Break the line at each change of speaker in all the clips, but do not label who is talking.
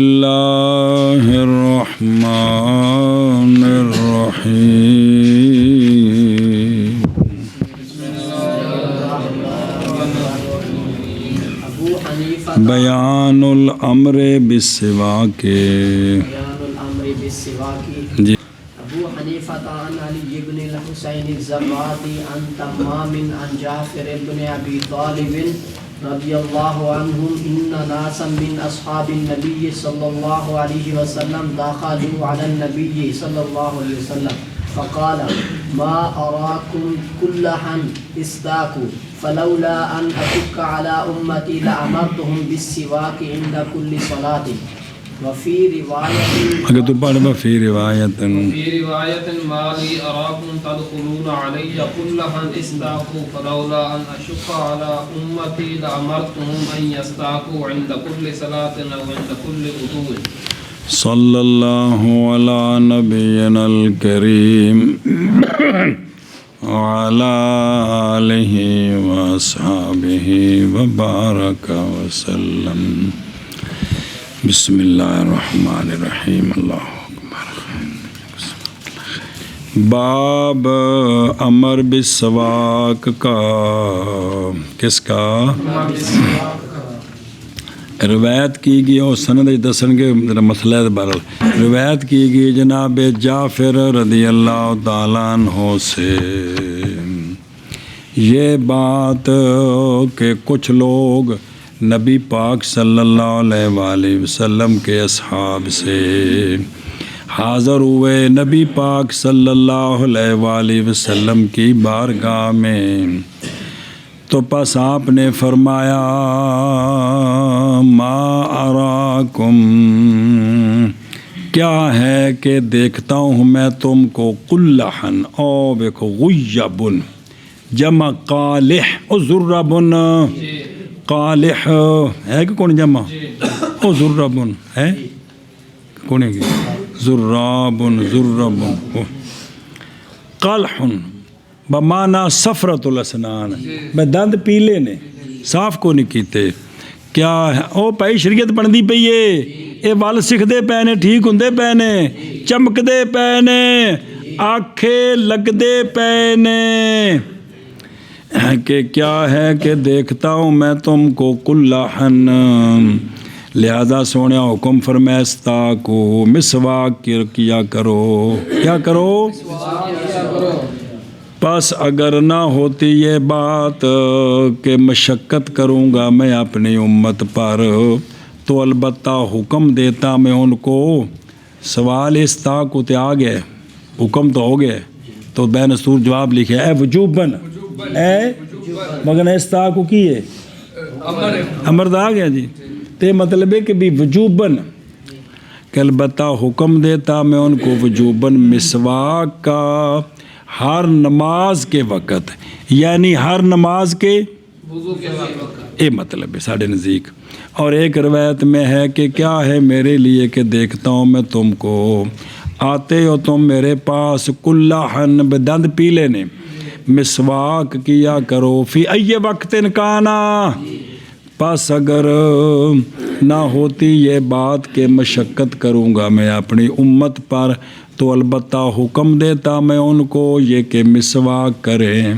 اللہ الرحمن الرحیم بیان الامر بالسواک جی
ابو حنیفہ عن علی بن الحسین الزراتی عن تمام عن جعفر بن ابی طالب رضی اللہ عنہم ان ناسا من اصحاب النبی صلی اللہ علیہ وسلم دخلوا علی النبی صلی اللہ علیہ وسلم فقال ما اراکم کلحا استاکوا فلولا ان اشق علی امتی لامرتهم بالسواک عند كل صلاۃ وفي روایت
اگر تو پڑھ فی روایت
ما لی اراکم تدخلون علی کلحا استاکوا فلولا ان اشق علی امتی لامرتهم ان یستاکوا عند كل صلاۃ او عند كل وضوء
صلی اللہ علی نبینا الکریم وعلى آلہ واصحابہ وبارک وسلم بسم اللہ الرحمن الرحیم اللہ اکبر باب امر بالسواک کا کس کا روایت کی گئی اور سند دسن کے مسئلہ بہرحال روایت کی گئی جناب جعفر رضی اللہ تعالیٰ عنہ سے یہ بات کہ کچھ لوگ نبی پاک صلی اللہ علیہ وآلہ وسلم کے اصحاب سے حاضر ہوئے نبی پاک صلی اللہ علیہ وآلہ وسلم کی بارگاہ میں تو پس آپ نے فرمایا ما اراکم کیا ہے کہ دیکھتا ہوں میں تم کو قلحن او بیکو غیبن جمع قالح او ذربن قالح ہے کہ کون جمع او ذربن ہے کون ہے ذرابن ذربن قلحن بمانا سفرت الاسنان میں دند پیلے نے صاف کو نہیں کیتے کیا ہے او پائی شریعت بندی پئی ہے اے وال سکھدے پے نے ٹھیک ہوندے پے نے چمکدے پے نے آنکھے لگدے پے نے کہ کیا ہے کہ دیکھتا ہوں میں تم کو قلحن لہذا سونے حکم فرمیستا کو مسواک کیا کرو کیا کرو پس اگر نہ ہوتی یہ بات کہ مشقت کروں گا میں اپنی امت پر تو البتہ حکم دیتا میں ان کو سوال استاق تے آ گئے حکم تو ہو گئے تو بین سور جواب لکھے اے وجوبن اے مگر استاق کی ہے امرد آ گیا جی تے مطلب ہے کہ بھی وجوبن کہ البتہ حکم دیتا میں ان کو وجوبن مسواک کا ہر نماز کے وقت یعنی ہر نماز کے اے مطلب ہے ساڑھے نزدیک اور ایک روایت میں ہے کہ کیا ہے میرے لیے کہ دیکھتا ہوں میں تم کو آتے ہو تم میرے پاس قلحن بدند پیلے نے مسواک کیا کرو فی ای وقت کانا پس اگر نہ ہوتی یہ بات کہ مشقت کروں گا میں اپنی امت پر تو البتہ حکم دیتا میں ان کو یہ کہ مسواک کریں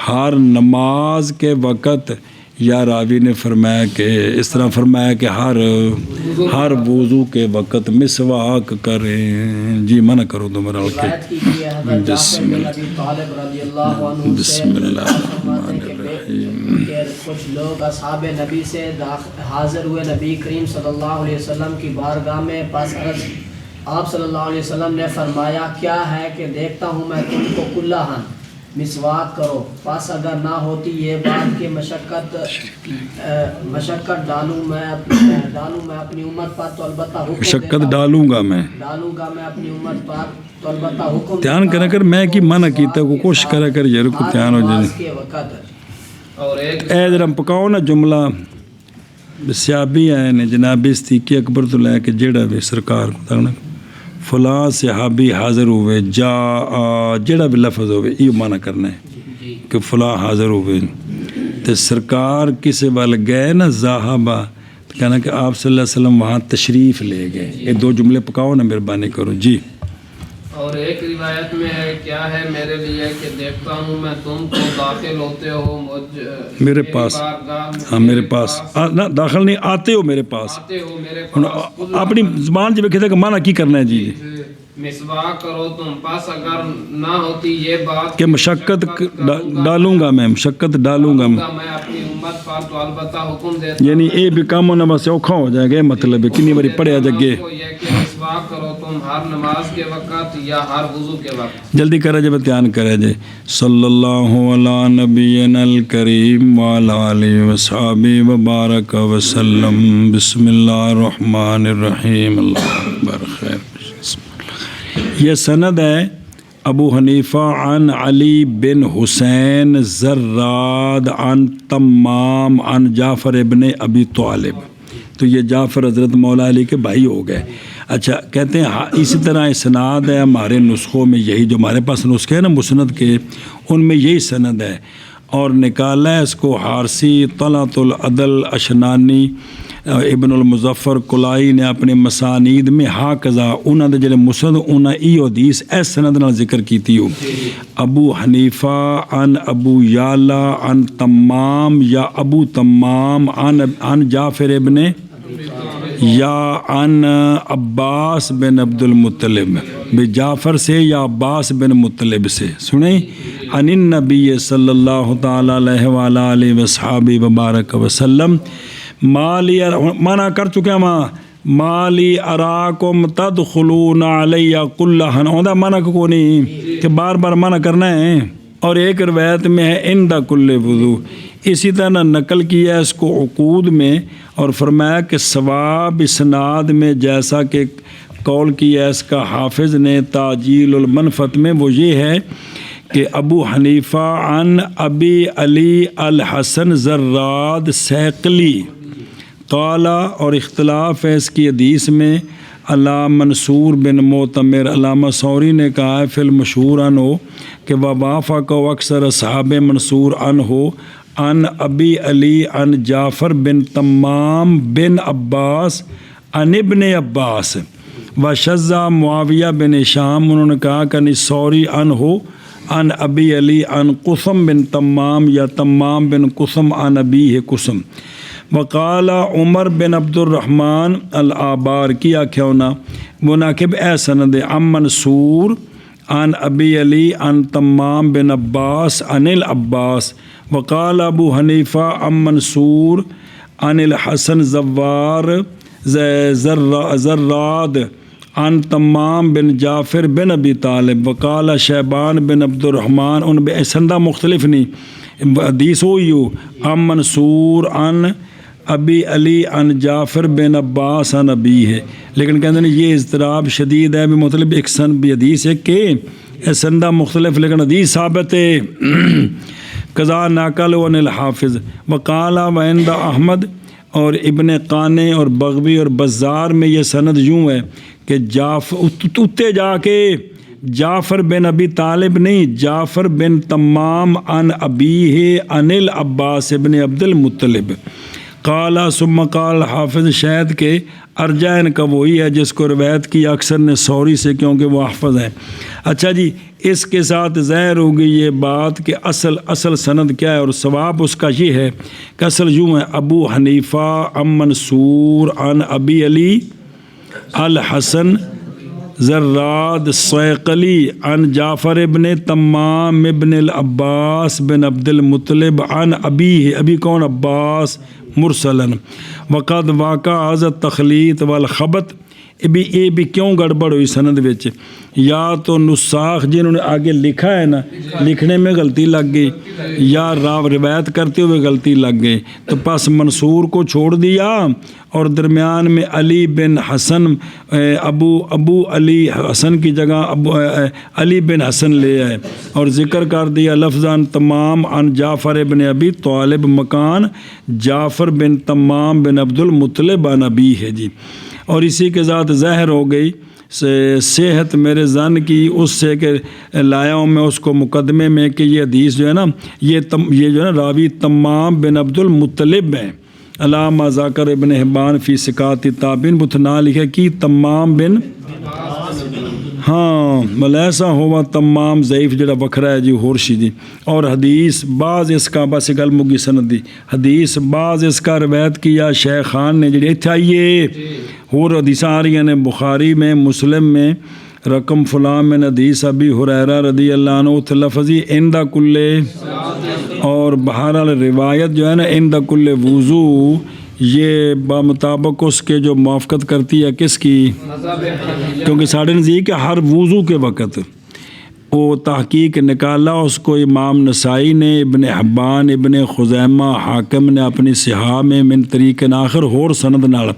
ہر نماز کے وقت یا راوی نے فرمایا کہ اس طرح فرمایا کہ ہر وضو کے وقت مسواک کریں جی منع کرو دو مرال کے بسم اللہ الرحمن الرحیم
کچھ لوگ اصحاب نبی سے حاضر ہوئے نبی کریم صلی اللہ علیہ وسلم کی بارگاہ میں پس آپ صلی اللہ علیہ وسلم نے فرمایا کیا ہے کہ دیکھتا ہوں میں تم کو قلحن مسواک کرو پس اگر نہ ہوتی یہ بات کہ مشقت ڈالوں میں اپنی امت پر تو البتہ
مشقت ڈالوں گا میں
اپنی امت پر تو البتہ حکم
دھیان کرا کر میں کی منع کیتا کو کوشش کرا کر یہ کو دھیان ہو جائے اے ذرا پکاؤ نا جملہ صحابی آئے نے جناب صدیق اکبر تو لے کے جیڑا بھی سرکار فلاں صحابی حاضر ہوئے جیڑا بھی لفظ ہوئے یہ معنی کرنا ہے کہ فلاں حاضر ہوئے تے سرکار کسے وال گئے نا صحابہ کہنا کہ آپ صلی اللہ علیہ وسلم وہاں تشریف لے گئے. یہ 2 جملے پکاؤ نا، مہربانی کرو جی.
اور ایک روایت میں ہے کیا ہے میرے لیے کہ دیکھتا ہوں میں تم کو داخل ہوتے ہو
میرے پاس. ہاں میرے پاس نہ داخل نہیں، آتے ہو میرے پاس.
آتے ہو میرے پاس
اپنی زبان جب کہتے کہ مانا کی کرنا ہے جی
مسواک کرو تم، پاس اگر نہ ہوتی یہ بات
کہ مشقت ڈالوں گا، میں مشقت ڈالوں گا،
میں اپنی امت پر تو البتہ حکم دیتا
یعنی اے بھی کام ہونا بس اوکھا ہو جائے گا. مطلب ہے کنی باری پڑھیا جگے
کو یہ کہ مسواک کرو تم ہر نماز کے وقت یا ہر وضو کے وقت.
جلدی کرے جب دھیان کرے جے. صلی اللہ علی نبینا الکریم وعلی آلہ وصحبہ وبارک وسلم. بسم اللہ الرحمن الرحیم. اللہ اکبر. خیر. یہ سند ہے ابو حنیفہ عن علی بن حسین زراد عن تمام عن جعفر ابن ابی طالب. تو یہ جعفر حضرت مولا علی کے بھائی ہو گئے. اچھا کہتے ہیں اسی طرح اسناد ہے ہمارے نسخوں میں، یہی جو ہمارے پاس نسخے ہیں نا مسند کے، ان میں یہی سند ہے. اور نکالا ہے اس کو حارسی، طلعت العدل اشنانی، ابن المظفر کلائی نے اپنے مسانید میں ہا قضا انہوں نے جڑے مسند انہاں ای حدیث اس سند نال ذکر کیتی ہو. ابو حنیفہ عن ابو یعلا عن تمام یا ابو تمام عن جعفر ابن یا عن عباس بن عبد المطلب، بے جعفر سے یا عباس بن مطلب سے. سنیں عن النبی صلی اللہ تعالی علیہ وآلہ وصحبہ وبارک وسلم. مالی منع کر چکے ہم مالی اراکم تدخلون علی کلہا، اوندا منع کو نہیں کہ بار بار منع کرنا ہے. اور ایک روایت میں ہے عند کل وضو. اسی طرح نقل کیا اس کو عقود میں اور فرمایا کہ ثواب اسناد میں جیسا کہ قول کیا اس کا حافظ نے تعجیل المنفت میں، وہ یہ ہے کہ ابو حنیفہ عن ابی علی الحسن زراد سیقلی قالا، اور اختلاف ہے اس کی حدیث میں. علامہ منصور بن معتمر، علامہ سوری نے کہا ہے فی المشہور عنہ کہ ووافق و اکثر اصحاب منصور عنہ عن ابی علی عن جعفر بن تمام بن عباس عن ابن عباس و شذا معاویہ بن ہشام. انہوں نے کہا کہ سوری عنہ عن ابی علی عن قسم بن تمام یا تمام بن قسم عن ابیہ قسم. وقال عمر بن عبد الرحمن الآبار کی آکھیا ہونا مناقب اے سند عن منصور عن ابی علی عن تمام بن عباس عن العباس. وقال ابو حنیفہ عن منصور عن الحسن زوار زراد عن تمام بن جعفر بن ابی طالب. وقال شیبان بن عبد الرحمن، ان بے سندہ مختلف نہیں، حدیث ہوئی ہو عن منصور عن ابی علی عن جعفر بن عباس عن ابی ہے، لیکن کہتے ہیں یہ اضطراب شدید ہے، بھی مطلب ایک سند بھی حدیث ہے کہ سندہ مختلف لیکن حدیث ثابت ہے. قضا ناقل عن الحافظ. وقال وعند احمد اور ابن قانے اور بغوی اور بزار میں یہ سند یوں ہے کہ اتے جا کے جعفر بن ابی طالب نہیں، جعفر بن تمام عن ابیہ عن العباس ابن عبد المطلب. قال ثم قال حافظ شاید کہ ارجع ان کا وہی ہے جس کو روایت کی اکثر نے سوری سے، کیونکہ وہ حافظ ہے. اچھا جی، اس کے ساتھ ظاہر ہوگی یہ بات کہ اصل سند کیا ہے، اور ثواب اس کا یہ ہے کہ اصل یوں ہے ابو حنیفہ عن منصور عن ابی علی الحسن زراد سیقلی عن جعفر ابن تمام ابن العباس بن عبد المطلب عن ابی، ابی کون؟ عباس مرسلن. وقد واقع حضرت تخلیط والخبط. اے بھی کیوں گڑبڑ ہوئی سند وچ؟ یا تو نساخ جنہوں نے آگے لکھا ہے نا، لکھنے میں غلطی لگ گئی، یا روایت کرتے ہوئے غلطی لگ گئی، تو پس منصور کو چھوڑ دیا اور درمیان میں علی بن حسن ابو علی حسن کی جگہ علی بن حسن لے آئے اور ذکر کر دیا لفظاً تمام عن جعفر ابن ابی طالب مکان جعفر بن تمام بن عبد المطلب عن ابی ہے جی. اور اسی کے ذات ظاہر ہو گئی صحت میرے ظن کی اس سے کہ لایا ہوں میں اس کو مقدمے میں کہ یہ حدیث جو ہے نا، یہ جو ہے نا راوی تمام بن عبد المطلب ہیں، علامہ ذاکر ابن حبان فی ثقات التابعین بتنا لکھے کی تمام بن ہاں ملیسا ہوا تمام ضعیف جڑا وکھرا ہے جی ہورشی جی. اور حدیث بعض اس کا بس گل مگی سند دی حدیث بعض اس کا روایت کیا شیخان نے جڑی اتھے آئیے اور حدیثاں آ رہی ہیں بخاری میں مسلم میں رقم فلاں میں حدیث ابی ہریرہ رضی اللہ عنہ اتھ لفظی عند کل اور بہرحال روایت جو ہے نا عند کل وضو یہ بمطابق اس کے جو موافقت کرتی ہے کس کی کیونکہ ساڑھے نزدیک ہر وضو کے وقت وہ تحقیق نکالا اس کو امام نسائی نے ابن حبان ابن خزیمہ حاکم نے اپنی صحاح میں من طریق آخر ہور سند نال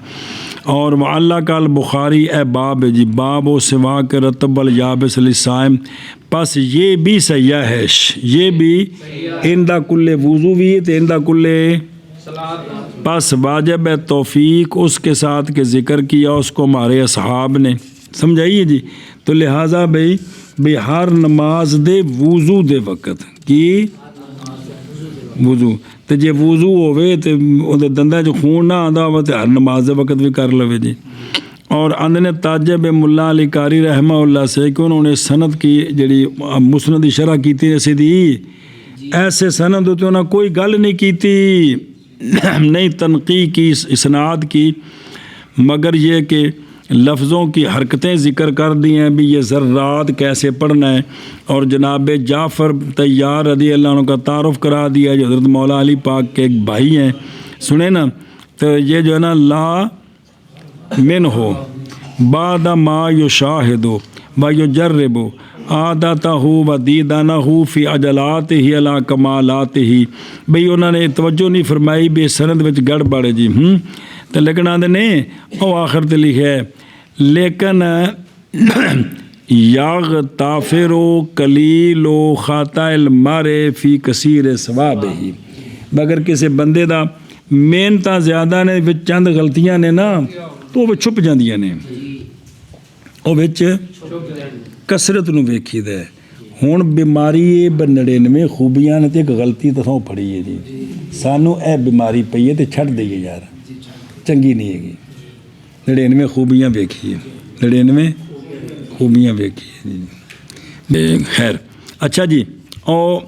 اور معلق البخاری اے باب جی باب و سوا کے رتب الیابس للصائم پس یہ بھی سیاح ہے یہ بھی اندہ کل وضو بھی تو اندہ کل پس واجب ہے توفیق اس کے ساتھ کے ذکر کیا اس کو ہمارے اصحاب نے سمجھائیے جی. تو لہٰذا بھئی ہر نماز دے وضو دے وقت کی وضو تو جے وضو ہوئے تو دندہ جو خون نہ آدھا ہوا تو ہر نماز دے وقت بھی کر لوے جی. اور اندنے تاجب ملا علی قاری رحمہ اللہ سے کہ انہوں نے سند کی جڑی مسند شرح کی تھی ایسے دی ایسے سند ہوتے انہوں نے کوئی گل نہیں کی تھی نہیں تنقیح کی اسناد کی مگر یہ کہ لفظوں کی حرکتیں ذکر کر دی ہیں بھی یہ ذرات کیسے پڑھنا ہے. اور جناب جعفر طیار رضی اللہ عنہ کا تعارف کرا دیا جو حضرت مولا علی پاک کے ایک بھائی ہیں سنیں نا. تو یہ جو ہے نا لا من ہو بعد ما یشاہد و یجرب عادتہ و دیدانہ فی عجلات ہی علی کمالات ہی. بھئی انہوں نے توجہ نہیں فرمائی بھی سند وچ گڑبڑ ہے جی تو لیکن آدھے نے او آخر تے لکھے ہے لیکن یغتافر قلیل و خطا المارے فی کثیر ثواب ہی. مگر کسی بندے دا محنتاں زیادہ نے وچ چند غلطیاں نے نا تو وہ چھپ جاندیاں نے وہ وچ کسرت نو ویکھی دے. ہن بیماری 99 خوبیاں نے تے ایک غلطی تو سوں پھڑی ہے جی سانو اے بیماری پئی ہے تے چھڈ دئیے یار چنگی نہیں ہے گی. 99 خوبیاں ویکھیے 99 خوبیاں ویکھیے جی. خیر اچھا جی او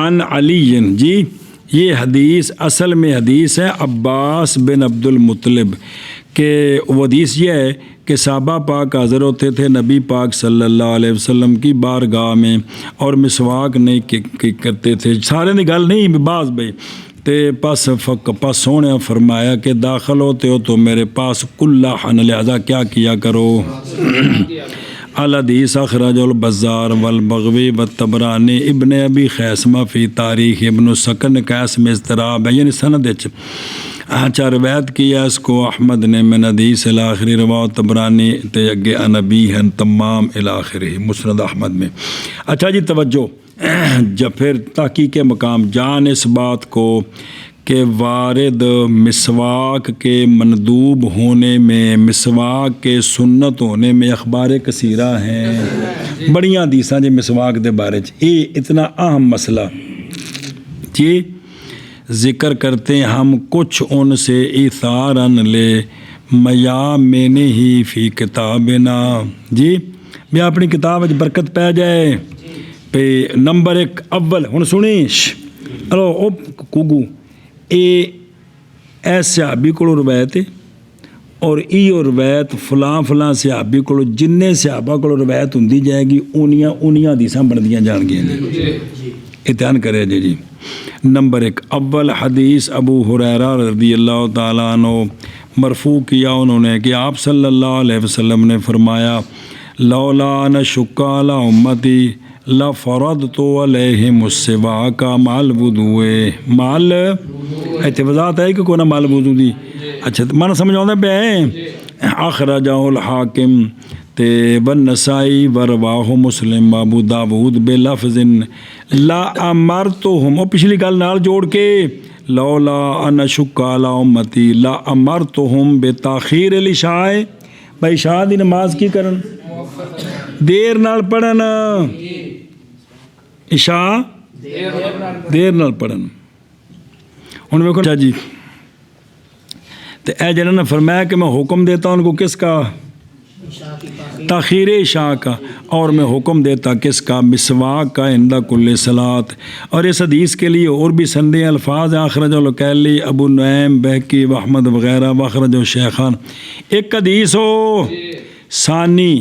عن علی جی یہ حدیث اصل میں حدیث ہے عباس بن عبد المطلب کہ وہ حدیث یہ ہے کہ صحابہ پاک حاضر ہوتے تھے نبی پاک صلی اللہ علیہ وسلم کی بارگاہ میں اور مسواک نہیں کرتے تھے. سارے دی گل نہیں بعض بھائی تے پس سونے فرمایا کہ داخل ہوتے ہو تو میرے پاس کلّاً لہذا کیا کیا کرو. الحدیث اخرج البزار والبغوی والطبرانی ابن ابی خیثمہ فی تاریخ ابن السکن کا اس میں اضطراب ہے یعنی سند اچھا روایت کیا اس کو احمد نے من حدیث الاخری رواہ طبرانی تے اگے انبی ہیں تمام الاخری مسند احمد میں. اچھا جی توجہ جب پھر تحقیق مقام جان اس بات کو کہ وارد مسواک کے مندوب ہونے میں مسواک کے سنت ہونے میں اخبار کثیرہ ہیں بڑیاں حدیثاں جی مسواک دے بارے یہ اتنا اہم مسئلہ جی ذکر کرتے ہیں ہم کچھ ان سے ایثاراً لے میا میں نے ہی فی کتابنا جی میں اپنی کتاب وچ برکت پہ جائے پہ نمبر 1 اول ہن سنیش الو او کوگو اے صحابی کو روایت ہے اور ایو روایت فلاں فلاں صحابی کو جن صحابہ کو روایت ہوندی جائے گی اونیاں حدیثاں بندیاں جان گیا اتحان کرے جی. نمبر 1 اول حدیث ابو ہریرہ رضی اللہ تعالیٰ عنہ مرفوع کیا انہوں نے کہ آپ صلی اللہ علیہ وسلم نے فرمایا لولا ان شق علی امتی لفرضت علیہم السواک مال وضو مال ایتھے وضاحت ہے کہ کوئی نہ مال وضو دی اچھا من سمجھ آؤں پہ اخرجہ الحاکم تے والنسائی ورواہ مسلم ابو داود بلفظ لا امرتہم اور پچھلی گل نال جوڑ کے لولا ان شق علی امتی لا امرتہم بتاخیر العشاء بھائی عشاء دی نماز کی کرن دیر نال پڑھن عشاء دیر نال پڑھن. ہن ویکھو جی تو اے جنہوں نے فرمایا کہ میں حکم دیتا ان کو کس کا؟
عشاء کی تاخیر
تاخیر عشاء کا، اور میں حکم دیتا کس کا؟ مسواک کا عند کل صلاۃ۔ اور اس حدیث کے لیے اور بھی سندیں الفاظ ہیں، اخرج الکیلی، ابو نعیم، بہقی، احمد وغیرہ، واخرج الشیخان۔ ایک حدیث ہو ثانی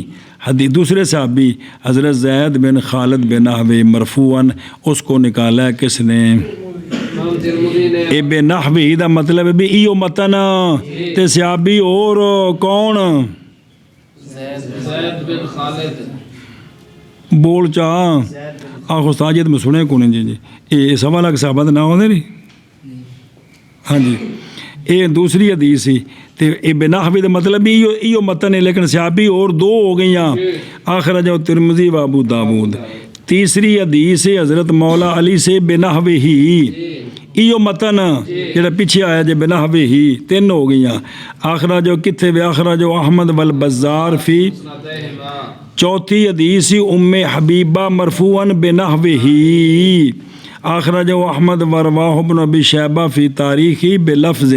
حدیث دوسرے صحابی حضرت زید بن خالد بن نحوی مرفوعاً، اس کو نکالا ہے کس نے؟
امام ترمذی نے۔
اے بے نحوی دا مطلب ہے بھی ایو متن تے صحابی اور کون؟
زید بن خالد۔
بول چاہ آخو ساجد میں سنے کو نہیں جی یہ سوال ہے صحابہ نہ ہونے نہیں ہاں جی یہ دوسری حدیث ہی تے اے بنحوی دا مطلب بھی ایو متن ہے، لیکن صحابی اور دو ہو گئیاں، اخرج ترمذی و ابو داود۔ تیسری حدیث حضرت مولا علی سے بنحوی ہی، ایو متن جڑا پیچھے آیا جے بنحوی ہی، تین ہو گئیاں۔ اخرج کتھے وے؟ اخرج احمد والبزار فی۔ چوتھی حدیث ام حبیبہ مرفوعاً بنحوی ہی، اخرج احمد ورواہ ابن ابی شیبہ فی تاریخی بلفظ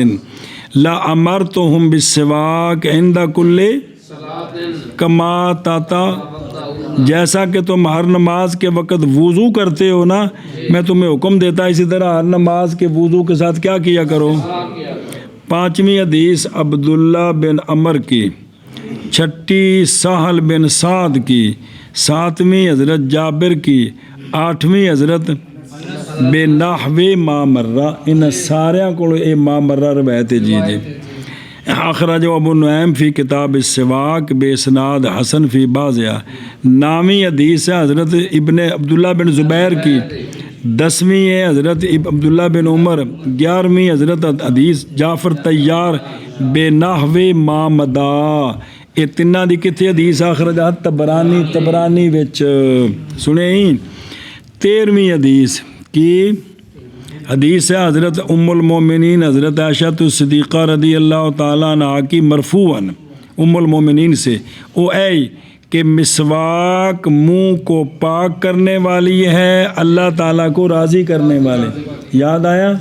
لا امرتہم بالسواک عند کل کما تاتا، جیسا کہ تم ہر نماز کے وقت وضو کرتے ہو نا، میں تمہیں حکم دیتا اسی طرح ہر نماز کے وضو کے ساتھ کیا کیا کرو۔ پانچویں حدیث عبداللہ بن عمر کی، چھٹی سہل بن سعد کی، ساتویں حضرت جابر کی، آٹھویں حضرت بے نحوی ما مرہ، ان ساریاں کو اے ما مرہ روایت جی جی۔ اخرج ابو نعیم فی کتاب السواک بے اسناد حسن فی بعضها۔ نامی حدیث ہے حضرت ابن عبداللہ بن زبیر کی، 10ویں ہے حضرت عبداللہ بن عمر، 11ویں حضرت حدیث جعفر طیار بے نحوی ما مدا۔ یہ تینہ دی کتھے حدیث اخرجات تبرانی وچ سنے ہی۔ 13ویں حدیث کی حدیث ہے حضرت ام المومنین حضرت عائشہ صدیقہ رضی اللہ تعالیٰ عنہ کی مرفوعاً ام المومنین سے، او اے کہ مسواک منہ کو پاک کرنے والی ہے، اللہ تعالیٰ کو راضی کرنے والے۔ یاد آیا؟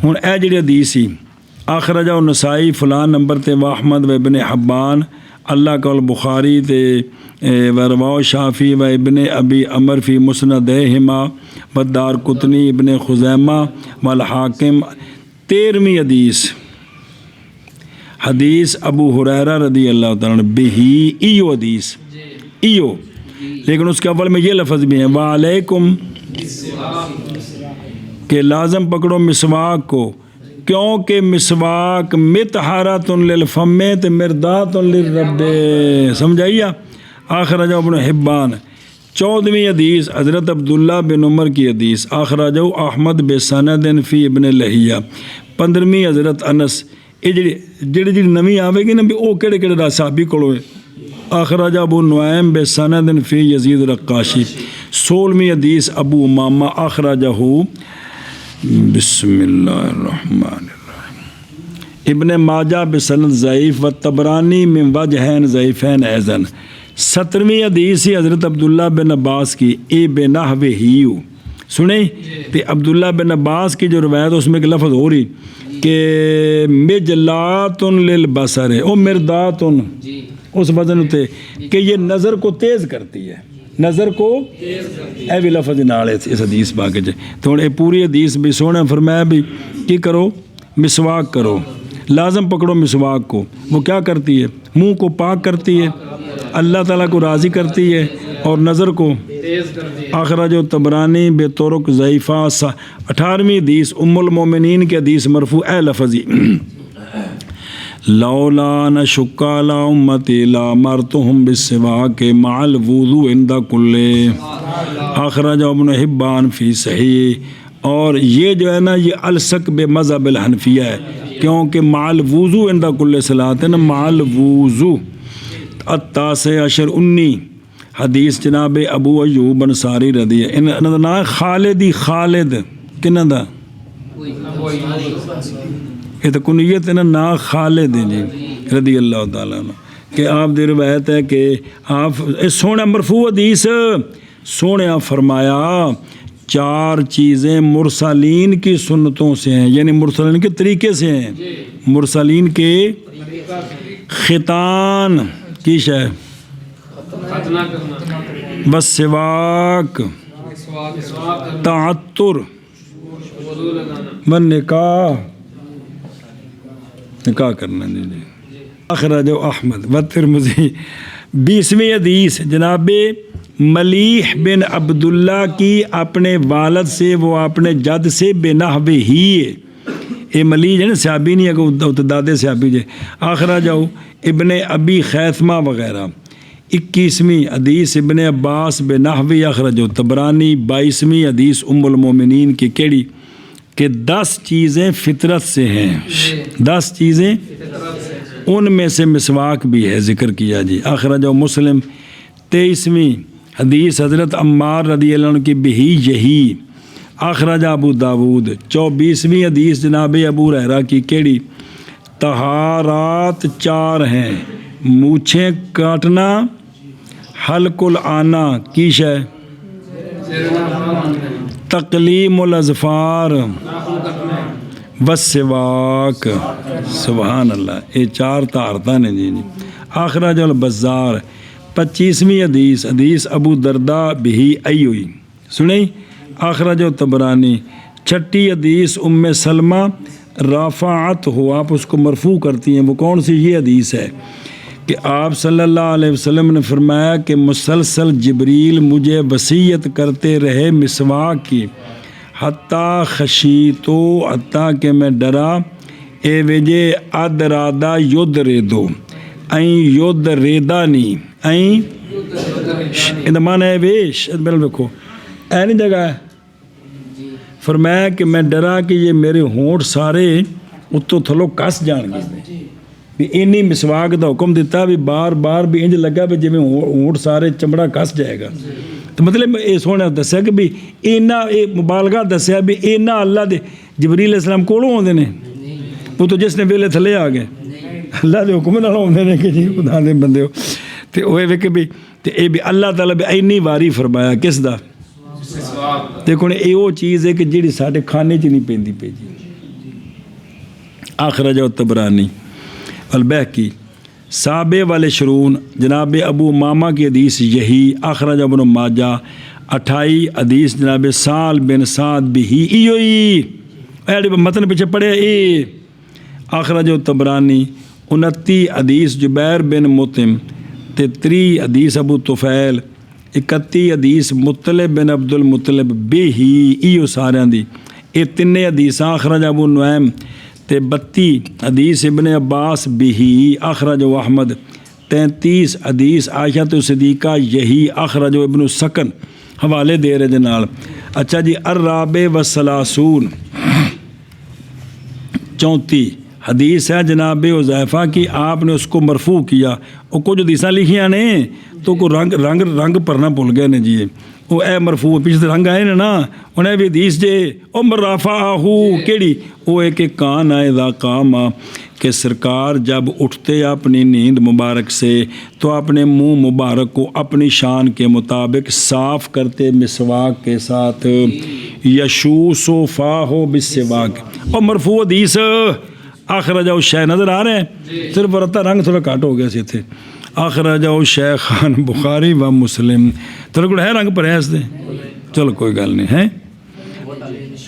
ہن اے جڑی حدیث ہی اخرجہ النسائی فلان نمبر تے واحمد و ابن حبان، اللہ کا البخاری تے ورواء شافی و ابن ابی عمر فی مسندہما و دار قطنی ابن خزیمہ والحاکم۔ 13ویں حدیث حدیث ابو ہریرہ رضی اللہ تعالیٰ عنہ بہی، ایو حدیث ایو، لیکن اس کے اول میں یہ لفظ بھی ہے وعلیکم، کہ لازم پکڑو مسواک کو، کیونکہ مسواک مطہرۃ للفم مردات للرب، سمجھائیے؟ اخرجہ ابن حبان۔ 14ویں حدیث حضرت عبداللہ بن عمر کی حدیث، اخرجہ احمد بسند فی ابن لہیہ۔ 15ویں حضرت انس۔ یہ جڑی نویں آوے گی نا بھی وہ کہڑے کہڑے صحابی کولو ہے، اخرجہ ابو نعیم بسند فی یزید رقاشی۔ 16ویں حدیث ابو امامہ، اخرجہ بسم اللہ الرحمن الرحیم ابن ماجہ بسند ضعیف و تبرانی من وجہین ضعیفین ایضاً۔ 17ویں حدیث حضرت عبداللہ بن عباس کی، اے بے نحوی ہی سنیں تے عبداللہ بن عباس کی جو روایت اس میں ایک لفظ ہو رہی کہ مجلات للبصر، او مردات، اس وزن ہوتے کہ یہ نظر کو تیز کرتی ہے، نظر کو اے بھی لفظ نالے اس حدیث باقی جے تو اے پوری حدیث بھی سونے فرمایا بھی کی کرو، مسواک کرو، لازم پکڑو مسواک کو۔ وہ کیا کرتی ہے؟ منہ کو پاک کرتی ہے، اللہ تعالیٰ کو راضی کرتی ہے، اور نظر کو اخرج تبرانی بے طرق ضعیفہ۔ 18ویں حدیث ام المومنین کے حدیث مرفوع اے لفظی لولا نشق علی امتی لامرتہم بالسواک مع الوضوء عند کل، اخرج ابن حبان فی صحیح۔ اور یہ جو ہے نا یہ الصق بمذہب الحنفیہ ہے، کیونکہ مع الوضوء عند کل صلاۃ ہے نا، مع الوضوء۔ 19 حدیث جناب ابو ایوب انصاری رضی اللہ عنہ، نام خالدی، خالد کنہ دا یہ تو کنیت ہے نا خالد جی رضی اللہ تعالیٰ عنہ، کہ آپ دی روایت ہے کہ آپ سونے مرفوع حدیث سونے فرمایا 4 چیزیں مرسلین کی سنتوں سے ہیں، یعنی مرسلین کے طریقے سے ہیں، مرسلین کے ختان کی شے
ختنہ کرنا،
والسواک تعطر
وضو لگانا،
والنکاح نکاح کرنا جی جی اخرج احمد و ترمذی 20ویں حدیث جناب ملیح بن عبداللہ کی اپنے والد سے، وہ اپنے جد سے بے نحوے ہی ہے، اے ملیح ہے نا صحابی نہیں ہے کہ دادے صحابی جے، اخرج ابن ابی خیثمہ وغیرہ 21ویں حدیث ابن عباس بے نحوی اخرج طبرانی 22ویں حدیث ام المومنین کی کیڑی کہ 10 چیزیں فطرت سے ہیں، 10 چیزیں ان میں سے مسواک بھی ہے، ذکر کیا جی اخرج مسلم 23ویں حدیث حضرت عمار رضی اللہ عنہ کی بہی یہی اخرج ابو داود 24ویں حدیث جناب ابو ہریرہ کی کیڑی طہارات 4 ہیں، مونچھیں کاٹنا، حلق العانہ کی شے، تقلیم الاظفار، والسواک، سبحان اللہ، یہ 4 طہارتاں نے جی اخرج البزار 25ویں حدیث حدیث ابو درداء بھی آئی ہوئی سنیں اخرج طبرانی 6ٹھی حدیث ام سلمہ رافعت ہو، آپ اس کو مرفوع کرتی ہیں، وہ کون سی یہ حدیث ہے کہ آپ صلی اللہ علیہ وسلم نے فرمایا کہ مسلسل جبریل مجھے وصیت کرتے رہے مسواک کی، حتیٰ خشیتو، حتیٰ کہ میں ڈرا، اے وجہ ادرادہ ید ریدو این ید ریدانی این ان معنی ہے ویش بل رکھو اے نہیں جگہ ہے، فرمایا کہ میں ڈرا کہ یہ میرے ہونٹ سارے اتو تھلو کس جان گے، بھی اینی مسواک دا حکم دیتا بھی بار بار بھی انج لگا بھی جی میں ہونٹ سارے چمڑا کس جائے گا، تو مطلب یہ سونے دسیا کہ بھی اینا مبالغہ دسیا بھی اینا اللہ دے جبریل علیہ السلام کولوں ہوندے نے، وہ تو جس نے ویلے تھلے آ گئے اللہ دے حکم نال ہوندے نے کہ جی خدا دے بندے ہو، تے اوے ویکھ بھی تے اے بھی اللہ تعالیٰ بھی اینی واری فرمایا کس دا، دیکھو نے اے وہ چیز ہے کہ جیڑی ساڈے کھانے چ نہیں پیندی پئی جی اخرج الطبرانی البہقی 27 جناب ابو امامہ کی حدیث یہی اخرج ابن ماجہ 28 حدیث جناب سال بن سعد بھی ایوئی ایڈی متن پیچھے پڑھے اے اخرج طبرانی 29 حدیث جبیر بن مطعم 33 حدیث ابو طفیل 31 حدیث مطلب بن عبد المطلب بھی ایو ساریاں دی اے 3 حدیث اخرج ابو نعیم 32 حدیث ابن عباس بھی اخرج و احمد 33 حدیث عائشہ صدیقہ یہی اخرج و ابن سکن حوالے دے رہے جنال۔ اچھا جی الرابع والثلاثون 34 حدیث ہے جناب حذیفہ کی، آپ نے اس کو مرفوع کیا، وہ کچھ حدیثاں لکھیاں نے تو کو رنگ پڑھنا بھول گئے نے جی، وہ اے مرفوع پیچھے سے رنگ آئے نا انہیں بھی حدیث جے عمر رافعہو کیڑی وہ ایک کان آئے ذا قاما کہ سرکار جب اٹھتے اپنی نیند مبارک سے تو اپنے منہ مبارک کو اپنی شان کے مطابق صاف کرتے مسواک کے ساتھ، یشوس و فاہو بالسواک، اور مرفوع حدیث اخرجہ شے نظر آ رہے ہیں صرف ورتہ رنگ تھوڑا کاٹ ہو گیا سی تھے اخرجہ شیخان بخاری و مسلم تھوڑا کوئی ہے رنگ پر ہے اس دے چلو کوئی گل نہیں ہے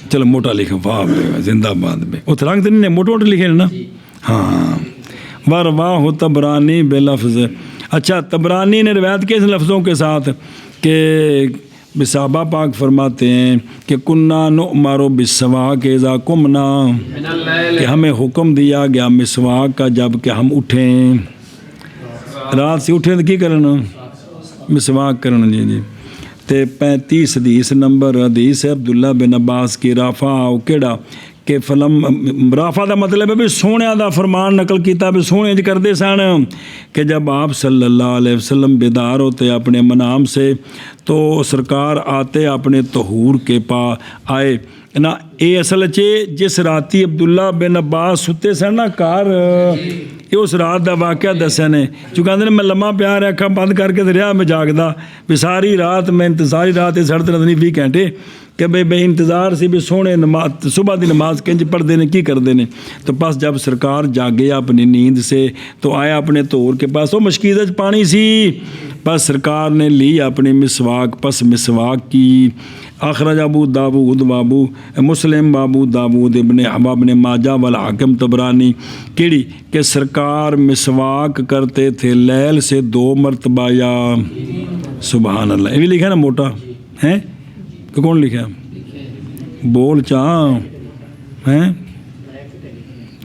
چلو موٹا لکھا واہ زندہ باد میں وہ رنگ تو نہیں موٹے موٹے لکھے نا ہاں ورواہ طبرانی بلفظ۔ اچھا طبرانی نے روایت کے لفظوں کے ساتھ کہ صحابہ پاک فرماتے ہیں کہ کننا نؤمر بالسواک اذا قمنا کہ ہمیں حکم دیا گیا مسواک کا جب کہ ہم اٹھیں، رات سے اٹھیں تو کی کرنا مسواک کرنا جی جی۔ تے 35 حدیث نمبر حدیث ہے عبداللہ بن عباس کی رافع کیڑا کہ فلم رافع دا مطلب ہے بھی سونے دا فرمان نقل کیتا بھی سونے جی کردے سن کہ جب آپ صلی اللہ علیہ وسلم بیدار ہوتے اپنے منام سے تو سرکار آتے اپنے طہور کے پا آئے نا، اے اصل چے جس راتی عبداللہ بن عباس ستے سن نا کار یہ اس رات دا واقعہ دسیا نے چونکہ میں لمحہ پیار اکھاں بند کر کے دریا میں جاگدا بھی ساری رات میں ساری رات سڑتے نہیں 20 گھنٹے کہ بھئی انتظار سی بھی سونے نماز صبح دی نماز کنج پڑھتے ہیں کی کرتے ہیں. تو بس جب سرکار جاگے اپنی نیند سے تو آیا اپنے طور کے پاس، وہ مشکیزہ پانی سی، بس سرکار نے لی اپنی مسواک، پس مسواک کی. اخرج ابو داود بابو مسلم بابو داود ابن حباب نے ماجہ والحاکم طبرانی کیڑی کہ سرکار مسواک کرتے تھے لیل سے 2 مرتبہ یا سبحان اللہ. یہ بھی لکھا نا موٹا ہیں کہ کون لکھا بول چاہ ہیں؟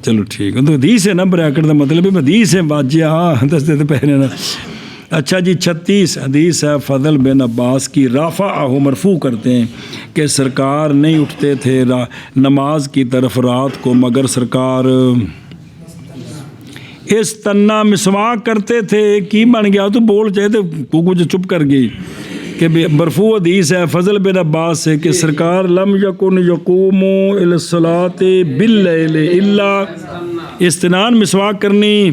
چلو ٹھیک ہے. تو حدیث ہے نا بریکٹ کا مطلب ہے حدیث ہے واجیہ ہاں دستے تو پہلے نا. اچھا جی 36 حدیث ہے فضل بن عباس کی رافعہ مرفوع کرتے ہیں کہ سرکار نہیں اٹھتے تھے نماز کی طرف رات کو مگر سرکار اس تنہ مسواک کرتے تھے. کی بن گیا تو بول چاہے تو کچھ چپ کر گئی کہ مرفوع حدیث ہے فضل بن عباس سے کہ سرکار لم یکن یقوم الی الصلاۃ باللیل الا استنان مسواک کرنی.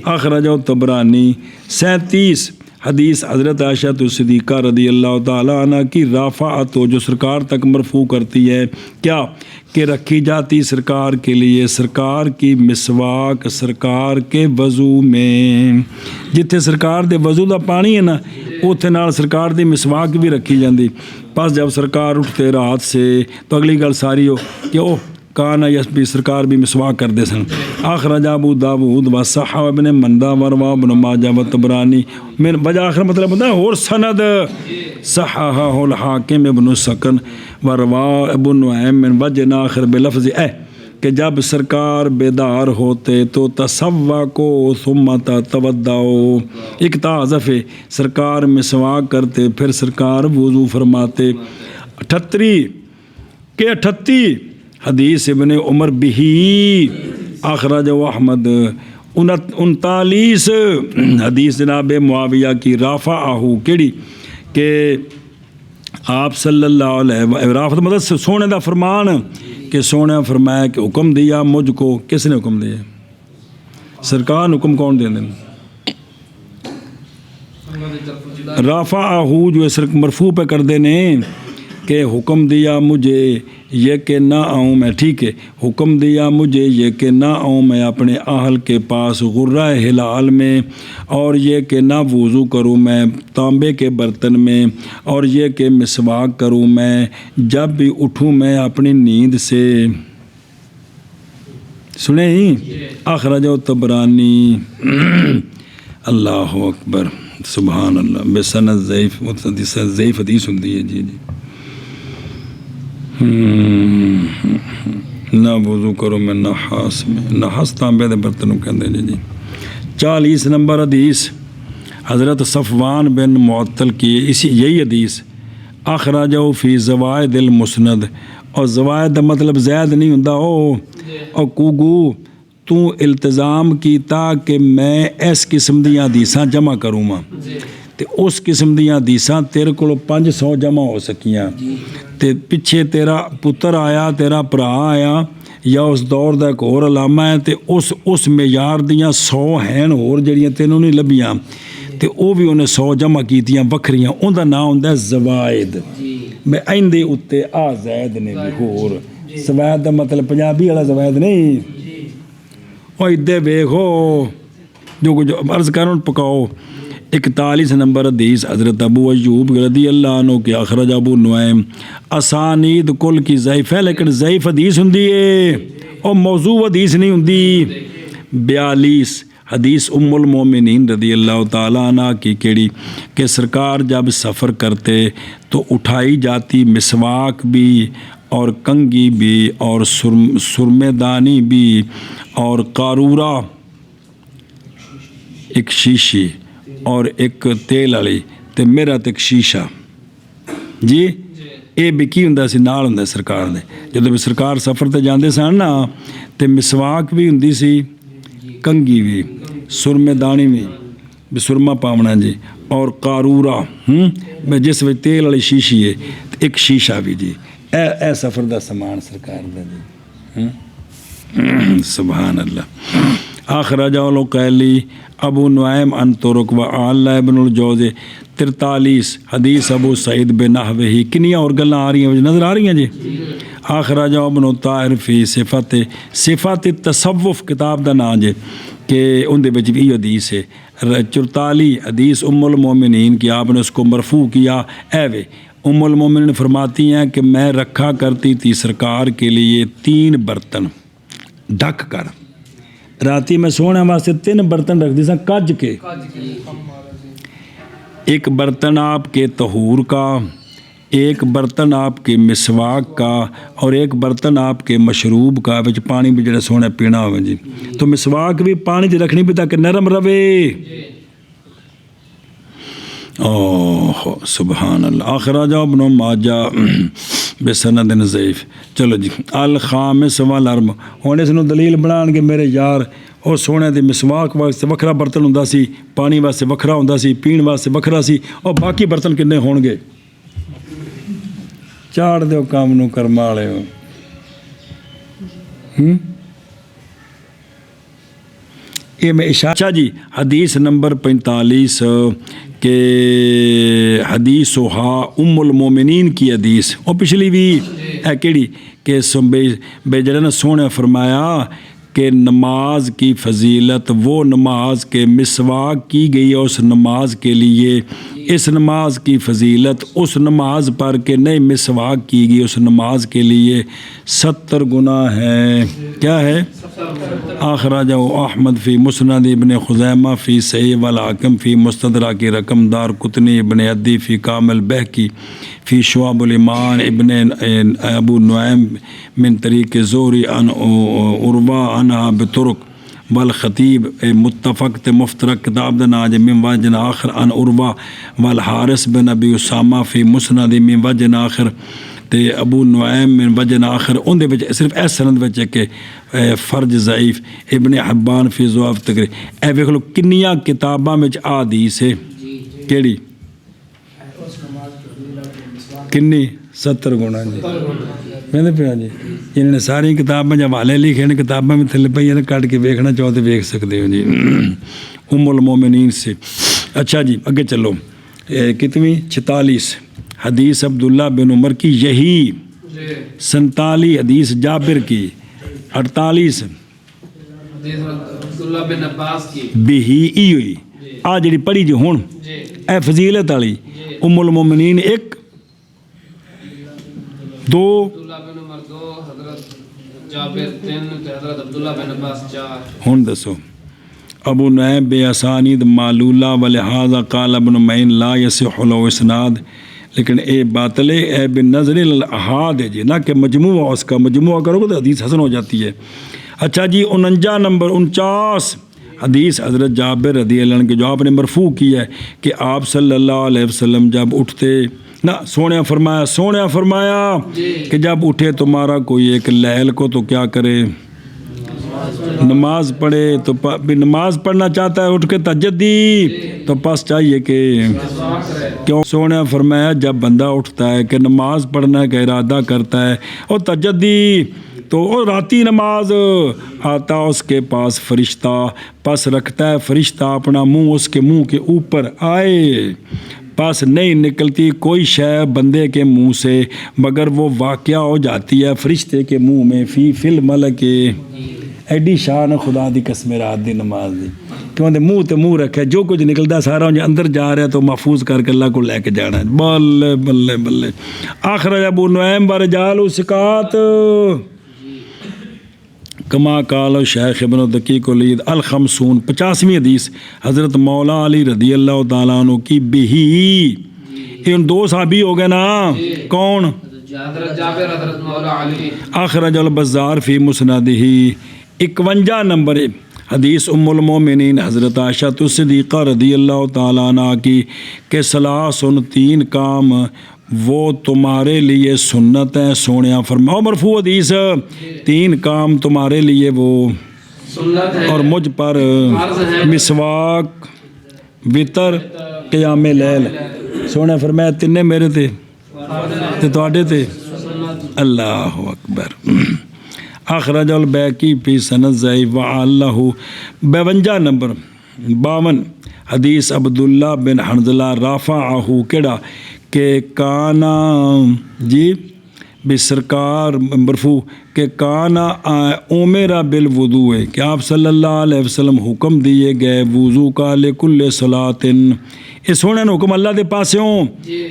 اخرجہ طبرانی. 37 حدیث حضرت عائشہ صدیقہ رضی اللہ تعالیٰ عنہ کی رافعت جو سرکار تک مرفوع کرتی ہے کیا کہ رکھی جاتی سرکار کے لیے سرکار کی مسواک سرکار کے وضو میں. جتھے سرکار دے وضو دا پانی ہے نا اوتھے نال سرکار دی مسواک بھی رکھی جاندی. بس جب سرکار اٹھتے رات سے تو اگلی گل ساری ہو کہ اوہ کانا یس بھی سرکار بھی مسواک کر دے سن. اخرج ابو داود و صححہ ابن مندہ وروا ابن ماجہ و طبرانی من وجہ آخر مطلب ہوتا ہے اور سند صححہ الحاکم ابن سکن وروا ابن نعیم من وجہ آخر بلفظ کہ جب سرکار بیدار ہوتے تو تصوّقو ثم تودعو. ایک تعظف سرکار مسواک کرتے پھر سرکار وضو فرماتے. 38 حدیث ابن عمر بہی اخرج و احمد. 39 حدیث جناب معاویہ کی رافعہ کیڑی کہ آپ صلی اللہ علیہ وسلم مطلب سونے دا فرمان کہ سونے فرمایا کہ حکم دیا مجھ کو. کس نے حکم دیا؟ سرکار حکم کون دے دیں؟ رافعہ جو مرفوع پہ کر دینے کہ حکم دیا مجھے یہ کہ نہ آؤں میں. ٹھیک ہے حکم دیا مجھے یہ کہ نہ آؤں میں اپنے اہل کے پاس غرہ ہلال میں اور یہ کہ نہ وضو کروں میں تانبے کے برتن میں اور یہ کہ مسواک کروں میں جب بھی اٹھوں میں اپنی نیند سے. سنیں ہی اخرج طبرانی. اللہ اکبر سبحان اللہ. بسند ضعیف حدیث ہوتی ہے. جی نہ وضو کرو میں نحاس میں نحاس تانبے دے برتنوں کہندے جی. 40 نمبر حدیث حضرت صفوان بن معطل کی یہی حدیث اخرجہ فی زوائد المسند. اور زوائد مطلب زید نہیں ہوندا او کوگو تو التزام کیتا کہ میں اس قسم دیاں حدیثاں جمع کروں ماں تے اس قسم دیاں حدیثاں تیرے کولو 500 جمع ہو سکیاں تے پچھے تیرا پتر آیا تیرا بھرا آیا یا اس دور دا ایک اور علامہ ہے تے اس معیار دیاں 100 ہیں اور جڑیاں تینوں نہیں لبیاں تے او بھی انہیں 100 جمع کیتیاں وکھریاں. ان دا نام ہوندا ہے زوائد. میں ایندے اتے آ زید نے بھی ہور زوائد دا مطلب پنجابی والا زوائد نہیں. او ادے ویکھو جو عرض کرن پکاؤ. 41 نمبر حدیث حضرت ابو ایوب رضی اللہ عنہ کے اخرج ابو نعیم. اسانید کل کی ضعیف ہے لیکن ضعیف حدیث ہوندی ہے اور موضوع حدیث نہیں ہوندی. 42 حدیث ام المومنین رضی اللہ تعالیٰ عنہ کی کیڑی کہ سرکار جب سفر کرتے تو اٹھائی جاتی مسواک بھی اور کنگھی بھی اور سرمے دانی بھی اور قارورہ ایک شیشی اور ایک تیل والی تے میرا تے ایک شیشہ. جی یہ بھی کی ہوندا سی نال ہوندا سرکار دے. جدوں بھی سرکار سفر تے جاندے سن نا تے مسواک بھی ہوندی سی کنگھی بھی سرمے دانی بھی سرما پاونا جی اور قارورہ جس وچ تیل والی شیشی ہے ایک شیشہ بھی جی. اے سفر دا سامان سرکار دا جی. سبحان اللہ. اخرجہ القیلی ابو نعیم عن طرق و اعلی ابن الجوز 43 حدیث ابو سعید بنحوہ. کنیاں اور گلاں آ رہی ہیں نظر آ رہی ہیں جی. اخرجہ ابن الطاہر فی صفات تصوف کتاب دا نام جے کہ ان دے وچ بھی حدیث ہے. 44 حدیث ام المومنین کی آپ نے اس کو مرفوع کیا. اے وے ام المومنین فرماتی ہیں کہ میں رکھا کرتی تھی سرکار کے لیے 3 برتن ڈھک کر. راتی میں سونے واسطے 3 برتن رکھ دی سا کج کے. ایک برتن آپ کے طہور کا، ایک برتن آپ کے مسواک کا، اور ایک برتن آپ کے مشروب کا وچ پانی بھی جڑا سونے پینا ہوئے جی. تو مسواک بھی پانی چ رکھنی بھی تاکہ نرم رہے. اوہ سبحان اللہ. اخرجہ ابن ماجہ بسند ضعیف. چلو جی الخامس والاربع. ہن اس نو دلیل بنان کے میرے یار اور سونے دے مسواک واسطے وکھرا برتن ہوندا سی، پانی واسطے وکھرا ہوندا سی، پین واسطے وکھرا سی، اور باقی برتن کنے ہون گے؟ چاڑ دیو کام نو کرما والے ہو. یہ میں اشارہ جی. حدیث نمبر 45 کہ حدیث ام المومنین کی حدیث اور پچھلی بھی ہے کیڑی کہ بے جڑا نا سونے فرمایا کہ نماز کی فضیلت وہ نماز کے مسواک کی گئی ہے اس نماز کے لیے، اس نماز کی فضیلت اس نماز پر کہ نہیں مسواک کی گئی اس نماز کے لیے 70 گنا ہے. کیا ہے؟ اخرجہ احمد فی مسند ابن خزیمہ فی صحیح والحاکم فی مستدرک رقم دار قطنی ابن عدی فی کامل بہقی فی شعب الایمان ابن ابو نعیم من طریق زہری عن عروہ عنہا بطرق والخطیب متفق مفترق کتاب دا ناج من وجہ آخر عن عروہ والحارث بن ابی اسامہ فی مسند من وجہ آخر تے ابو نعیم من وجہ آخر. ان دے وچ صرف اس سند وچ کہ فرج ضعیف. ابن حبان فی ضعف تقریر. اے ویکھ لو کنیاں کتاباں وچ حدیث ہے کیڑی کنی 70 گنا جی. میں نے پیا جی انہوں نے ساری کتاباں جو حوالے لکھے ہیں کتاباں میں تھلے پہ کٹ کے ویکھنا چاہو تو ویکھ سکتے ہو جی ام المومنین سے. اچھا جی اگے چلو. کتنی 46 حدیث عبداللہ بن عمر کی یہی. 47 حدیث جابر کی. 48
عبداللہ بن عباس کی
بہی ای ہوئی. آ جڑی پڑھی جو ہون اے فضیلت والی ام المومنین 1 2
عبداللہ بن عمر 2 حضرت جابر 3 حضرت عبداللہ بن عباس 4.
ہون دسو. ابو نعیم بے اسانید معلولہ ولہذا قال ابن معین لا یصح له اسناد. لیکن اے باطل ہے بنظر الاحاد ہے جی، نہ کہ مجموعہ اس کا مجموعہ کرو گے تو حدیث حسن ہو جاتی ہے. اچھا جی 49 نمبر 49 حدیث حضرت جابر رضی اللہ عنہ کے جو آپ نے مرفوع کی ہے کہ آپ صلی اللہ علیہ وسلم جب اٹھتے نہ سونے فرمایا کہ جب اٹھے تمہارا کوئی ایک لیل کو تو کیا کرے؟ نماز پڑھے. تو بھی نماز پڑھنا چاہتا ہے اٹھ کے تہجدی تو پس چاہیے کہ کیوں سونے فرمایا جب بندہ اٹھتا ہے کہ نماز پڑھنے کا ارادہ کرتا ہے اور تہجدی تو راتی نماز آتا اس کے پاس فرشتہ پس رکھتا ہے فرشتہ اپنا منہ اس کے منہ کے اوپر آئے پاس نہیں نکلتی کوئی شے بندے کے منہ سے مگر وہ واقعہ ہو جاتی ہے فرشتے کے منہ میں فی الملک. ایڈی شان خدا دی قسم رات دی نماز دی کیوں دے منہ تے منہ رکھے جو کچھ نکلدا سارا اندر جا رہا ہے تو محفوظ کر کے اللہ کو لے کے جانا ہے. بلے بلے بلے. آخر ابو نعیم برجال سکات کما قال شیخ ابن دقیق العید الخمسون 50ویں حدیث حضرت مولا علی رضی اللہ تعالیٰ عنہ کی بہی. ان 2 صحابی ہو گئے نا کون؟
حضرت جابر حضرت مولا علی.
اخرج البزار فی مسندہ 51 نمبر حدیث ام المومنین حضرت عائشہ صدیقہ رضی اللہ تعالیٰ عنہ کی کہ 3 کام وہ تمہارے لیے سنت ہیں سونیا فرماؤ. مرفوع حدیث 3 کام تمہارے لیے وہ
سنت ہے
اور مجھ پر مسواک وطر قیام لیل. سونے فرمایا 3 میرے تھے تے تواڈے تے. اللہ اکبر. اخرج البیکی فی سند ضعیف وعلہ 52 نمبر 52 حدیث عبداللہ بن حنظلہ رافعہ کیڑا کہ کانا جی بھی سرکار مرفوع کہ کانا اومیرا بالوضوء کہ آپ صلی اللہ علیہ وسلم حکم دیے گئے وضو کا لکل صلاۃن یہ سونے نے حکم اللہ دے پاسے ہوں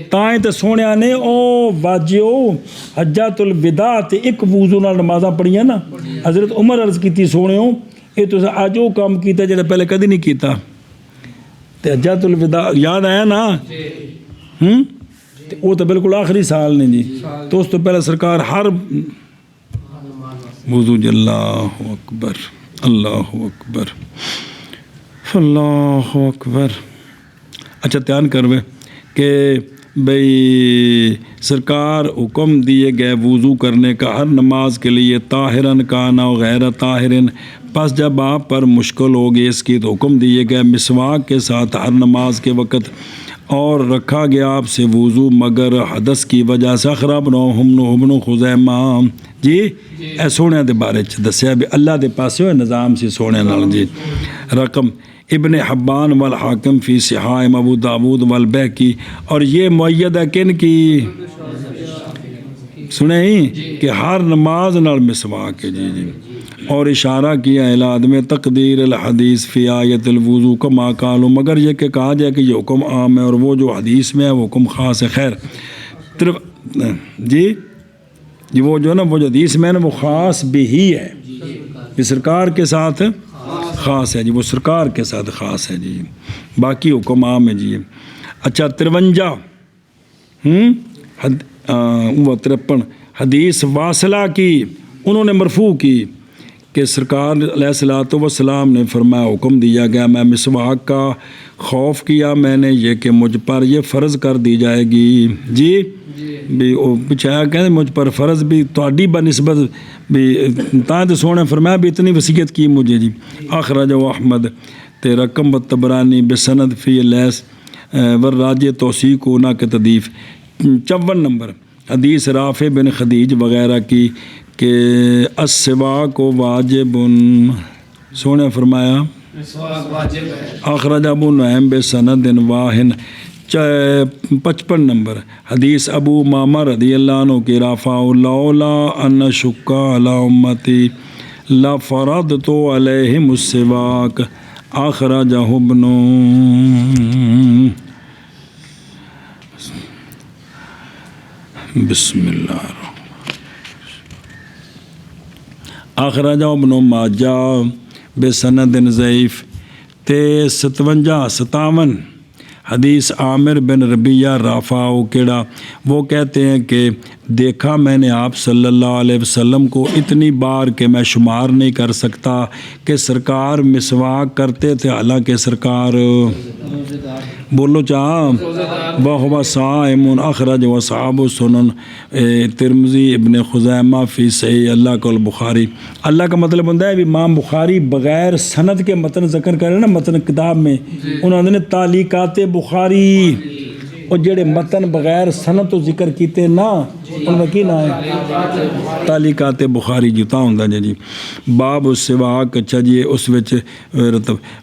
تائیں تے سونے نے او واجیو حجۃ الوداع تے ایک وضو نال نمازاں پڑھیاں نا حضرت عمر عرض کیتی سونے ہوں یہ تو اج او کام کیتا جڑا پہلے کدی نہیں کیتا تے حجۃ الوداع یاد آیا نا وہ تو بالکل آخری سال نے جی تو اس تو پہلے سرکار ہر وضو اللہ اکبر اللہ اکبر اللہ اکبر اچھا دھیان کروے کہ بھئی سرکار حکم دیے گئے وضو کرنے کا ہر نماز کے لیے طاہرن کانا و غیر طاہرن پس جب آپ پر مشکل ہوگی اس کی تو حکم دیے گئے مسواک کے ساتھ ہر نماز کے وقت اور رکھا گیا آپ سے وضو مگر حدث کی وجہ سے خراب نو ہمنو خزیمہ جی اے سونے دے بارے چ دسیا بھی اللہ دے پاسے ہوئے نظام سے سونے نال جی رقم ابن حبان والحاکم فی صحائم ابو داود والبیکی اور یہ معید ہے کن کی سنیں ہی کہ ہر نماز نال مسواک ہے جی اور اشارہ کیا عدم تقدیر الحدیث فی آیت الوضو کما قالوا مگر یہ کہ کہا جائے کہ یہ حکم عام ہے اور وہ جو حدیث میں ہے وہ حکم خاص ہے خیر جی وہ جو ہے نا وہ جو حدیث میں ہے نا وہ خاص بھی ہی ہے یہ سرکار کے ساتھ خاص ہے جی وہ سرکار کے ساتھ خاص ہے جی باقی حکم عام ہے جی اچھا 53 حدیث واصلہ کی انہوں نے مرفوع کی کہ سرکار علیہ الصلوۃ والسلام نے فرمایا حکم دیا گیا میں مسواک کا خوف کیا میں نے یہ کہ مجھ پر یہ فرض کر دی جائے گی جی بھی پچھایا کہ مجھ پر فرض بھی تہاڈی بنسبت بھی تاں تے سونے فرمایا بھی اتنی وصیت کی مجھے جی اخرج احمد تے رقم الطبرانی بسند فی لیس والراجع توثیق ہونا کے تضعیف 54 نمبر حدیث رافع بن خدیج وغیرہ کی کہ السواک و واجب سونے فرمایا اخرج ابو نعیم بسند واہن 55 نمبر حدیث ابو امامہ رضی اللہ عنہ کی رافع لولا ان شک علی امتی لفرضت علیہم السواک اخرجہ ابن بسم اللہ اخرجہ ابن ماجہ بسند ضعیف 57 حدیث عامر بن ربیہ رافع کیڑا وہ کہتے ہیں کہ دیکھا میں نے آپ صلی اللہ علیہ وسلم کو اتنی بار کہ میں شمار نہیں کر سکتا کہ سرکار مسواک کرتے تھے حالانکہ سرکار بولو چاہ وہ صائم اخرج و صحاب سنن ترمذی ابن خزیمہ فی صحیح اللہ کو البخاری اللہ کا مطلب ہوتا ہے امام بخاری بغیر سند کے متن ذکر کرے نا متن کتاب میں انہوں نے تعلیقات بخاری اور جڑے متن بغیر سند تو ذکر کیتے نا ان میں کی نا ہے تعلیقات بخاری جتا ہوں جی باب السواک اچھا جی اس وچ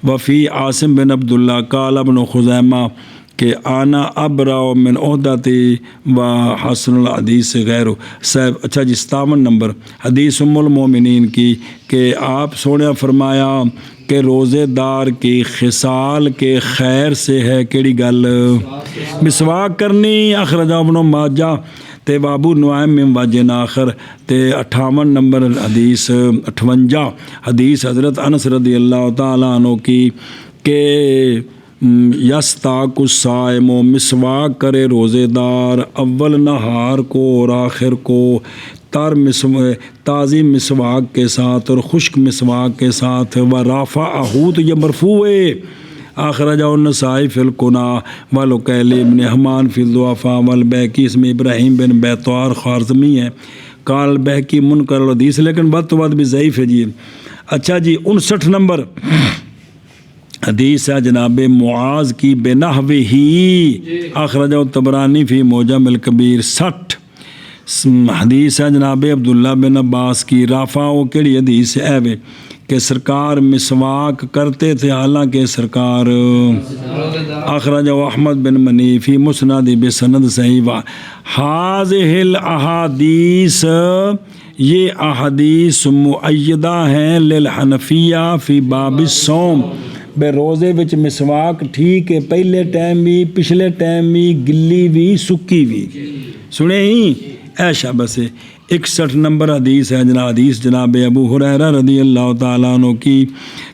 وفی عاصم بن عبداللہ قال ابن خزیمہ کہ آنا ابرا من عہدتی و حسن الحدیث غیر صاحب اچھا جی 57 نمبر حدیث ام المومنین کی کہ آپ سونے فرمایا کہ روزے دار کی خصال کے خیر سے ہے کیڑی گل مسواک کرنی اخرجہ ابن ماجہ تے ابو نعیم من وجہ آخر تے 58 نمبر حدیث 58 حدیث حضرت انس رضی اللہ تعالیٰ عنہ کی کہ یستاق الصائم و مسواک کرے روزے دار اول نہار کو اور آخر کو تازی مسواک کے ساتھ اور خشک مسواک کے ساتھ و رافعہ تو یہ مرفوع ہے اخرجہ النسائی فی الکناہ والوکیلی ابن حمان فی الضعفاء والبیکی اس میں ابراہیم بن بیطوار خوارزمی ہے قال البیکی منکر الحدیث لیکن بد تو بد بھی ضعیف ہے جی اچھا جی 59 نمبر حدیث ہے جناب معاذ کی بنحوہ ہی اخرجہ الطبرانی فی معجم الکبیر 60 حدیث ہے جناب عبداللہ بن عباس کی، رافع وہ کیڑی حدیث ہے وے کہ سرکار مسواک کرتے تھے حالانکہ سرکار اخرج احمد بن منی فی مسند بسند صحیح ہذہ الاحادیث، یہ احادیث مؤیدہ ہیں للحنفیہ فی باب الصوم، بے روزے وچ مسواک ٹھیک ہے، پہلے ٹائم بھی پچھلے ٹائم بھی، گلی بھی سکی بھی، سنے ہی ایشا بس 61 نمبر حدیث ہے حدیث جناب ابو ہریرہ رضی اللہ تعالیٰ عنہ کی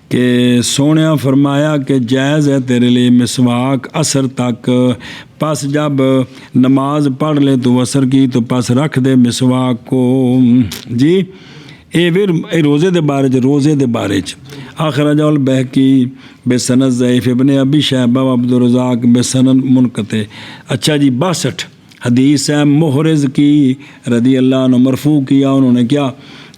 کہ سونیا فرمایا کہ جائز ہے تیرے لیے مسواک عصر تک، پس جب نماز پڑھ لے تو عصر کی تو پس رکھ دے مسواک کو جی۔ اے روزے دے بارے چ اخرج البیہقی بسند ضعیف، ابن ابی شیبہ و عبد الرزاق بسند منقطع۔ اچھا جی 62 حدیث ہے محرز کی رضی اللہ عنہ مرفوع کیا انہوں نے کیا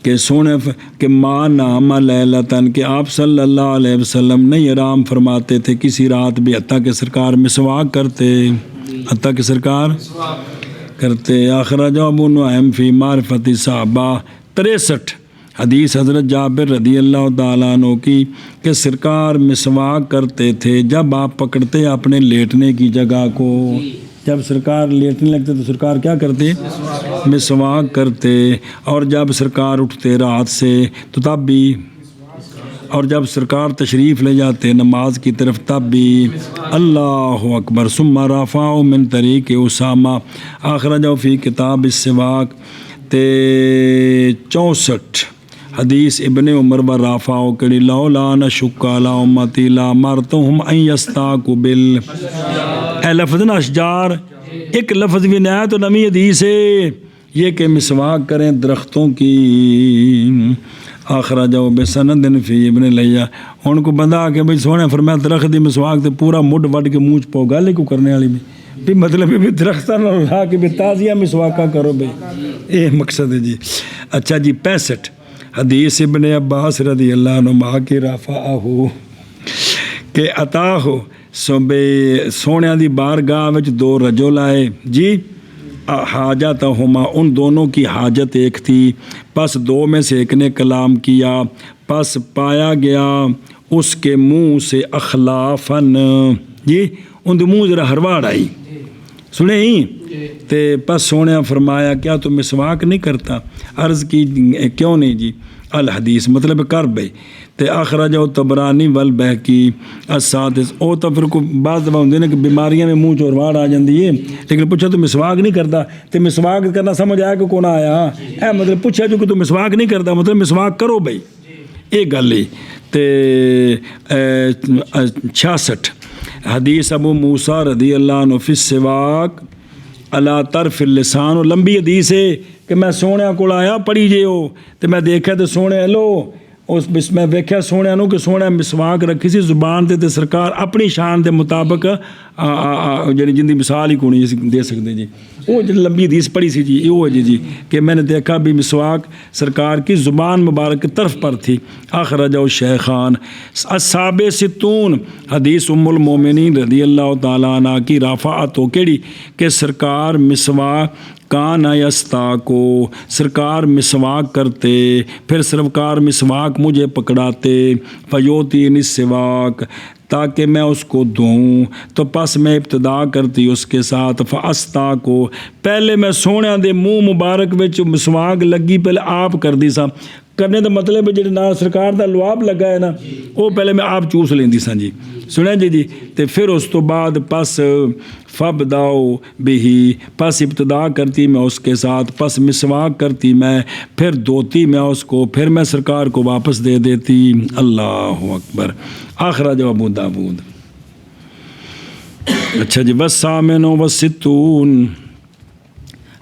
کہ سونے کہ ما نام لیلتن، کہ آپ صلی اللہ علیہ وسلم نہیں آرام فرماتے تھے کسی رات بھی حتیٰ کہ سرکار مسواک کرتے، حتیٰ کہ سرکار کرتے۔ اخرج ابو نعیم فی معرفت صحابہ 63 حدیث حضرت جابر رضی اللہ تعالیٰ عنہ کی کہ سرکار مسواک کرتے تھے جب آپ پکڑتے اپنے لیٹنے کی جگہ کو، جب سرکار لیٹنے لگتے تو سرکار کیا کرتے؟ مسواک کرتے، اور جب سرکار اٹھتے رات سے تو تب بھی، اور جب سرکار تشریف لے جاتے نماز کی طرف تب بھی۔ اللہ اکبر۔ ثم رفع من طریق اسامہ اخرجہ فی کتاب السواک 64 حدیث ابن عمر و رافع کڑی لولا نشک علی امتی لامرتہم ان یستاقوا بال، اے لفظ نا اشجار ایک لفظ بھی نیا تو نمی حدیث ہے یہ کہ مسواک کریں درختوں کی۔ اخرجہ بسند فی ابن لیہ، ان کو بندہ آ کے بھائی سونے فرمایا درخت دی مسواک تے پورا مڈ وڈ کے منہ پاؤ گالے کو کرنے والی بھی مطلب بھی درختہ نہ لا کے بھی تازیہ مسواکہ کرو بھائی، یہ مقصد ہے جی۔ اچھا جی 65 حدیث ابن عباس رضی اللہ عنہ کی رافعہ کہ عطا ہو سونے دی بارگاہ وچ 2 رجل آئے جی، حاجت ہما ان دونوں کی حاجت ایک تھی، پس 2 میں سے ایک نے کلام کیا، پس پایا گیا اس کے منہ سے اخلافن جی، ان دے منہ ذرا ہرواڑ آئی، سنے ہی تے پس سونے فرمایا کیا تو مسواک نہیں کرتا؟ عرض کی کیوں نہیں جی؟ الحدیث مطلب کر بھائی تے اخرجہ طبرانی والبیہقی السادس۔ او تو پھر کو بعض دفعہ ہوندے نا کہ بیماریاں میں منہ چورواڑ آ جاندی ہے، لیکن پوچھا تو مسواک نہیں کرتا تے مسواک کرنا سمجھ آیا کہ کون آیا؟ اے مطلب پوچھا جو کہ تو مسواک نہیں کرتا مطلب مسواک کرو بھائی، ایک گل ہی تے 66 حدیث ابو موسیٰ رضی اللہ عنہ فی السواک علی طرف اللسان، لمبی حدیث ہے کہ میں سونے کو آیا پڑھی جے ہو تو میں دیکھا تو سونے لو اس میں ویکھیا سونے نو کہ سونے مسواک رکھی سی زبان تے سرکار اپنی شان دے مطابق جڑی جن دی مثال ہی کونی دے سکتے جی، وہ جو لمبی حدیث پڑھی سی جی وہ جی کہ میں نے دیکھا بھی مسواک سرکار کی زبان مبارک کی طرف پر تھی۔ اخرجہ الشیخان السابع ستون حدیث ام المومنین رضی اللہ تعالیٰ عنہ کی رافعت ہو کیڑی کہ سرکار مسواک کانا یستاکو، سرکار مسواک کرتے، پھر سرکار مسواک مجھے پکڑاتے، فیوتین السواک تاکہ میں اس کو دوں، تو پس میں ابتدا کرتی اس کے ساتھ فاستاکو، پہلے میں سونے دے منہ مبارک وچ مسواک لگی پہلے آپ کر دی سا، کرنے دا مطلب ہے جڑے نال سرکار دا لواب لگا ہے نا وہ پہلے میں آپ چوس لیندی سا جی، سنیں جی تے پھر اس تو بعد پس فبداؤ بہی، پس ابتدا کرتی میں اس کے ساتھ، پس مسواک کرتی میں، پھر دھوتی میں اس کو، پھر میں سرکار کو واپس دے دیتی۔ اللہ اکبر۔ اخرج ابو داود۔ اچھا جی والثامن والستون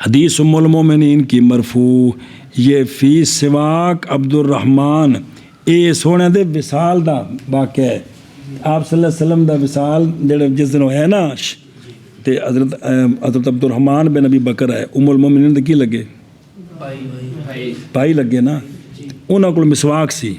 حدیث ام المومنین کی مرفوع، یہ فی سواک عبد الرحمن، اے سونے دے وصال دا واقعہ ہے، آپ صلی اللہ علیہ وسلم دا وصال جڑا جس دن ہویا نا تے حضرت عبد الرحمن بن ابی بکر ہے، ام المومنین دے کی لگے بھائی لگے نا، انہاں کول مسواک سی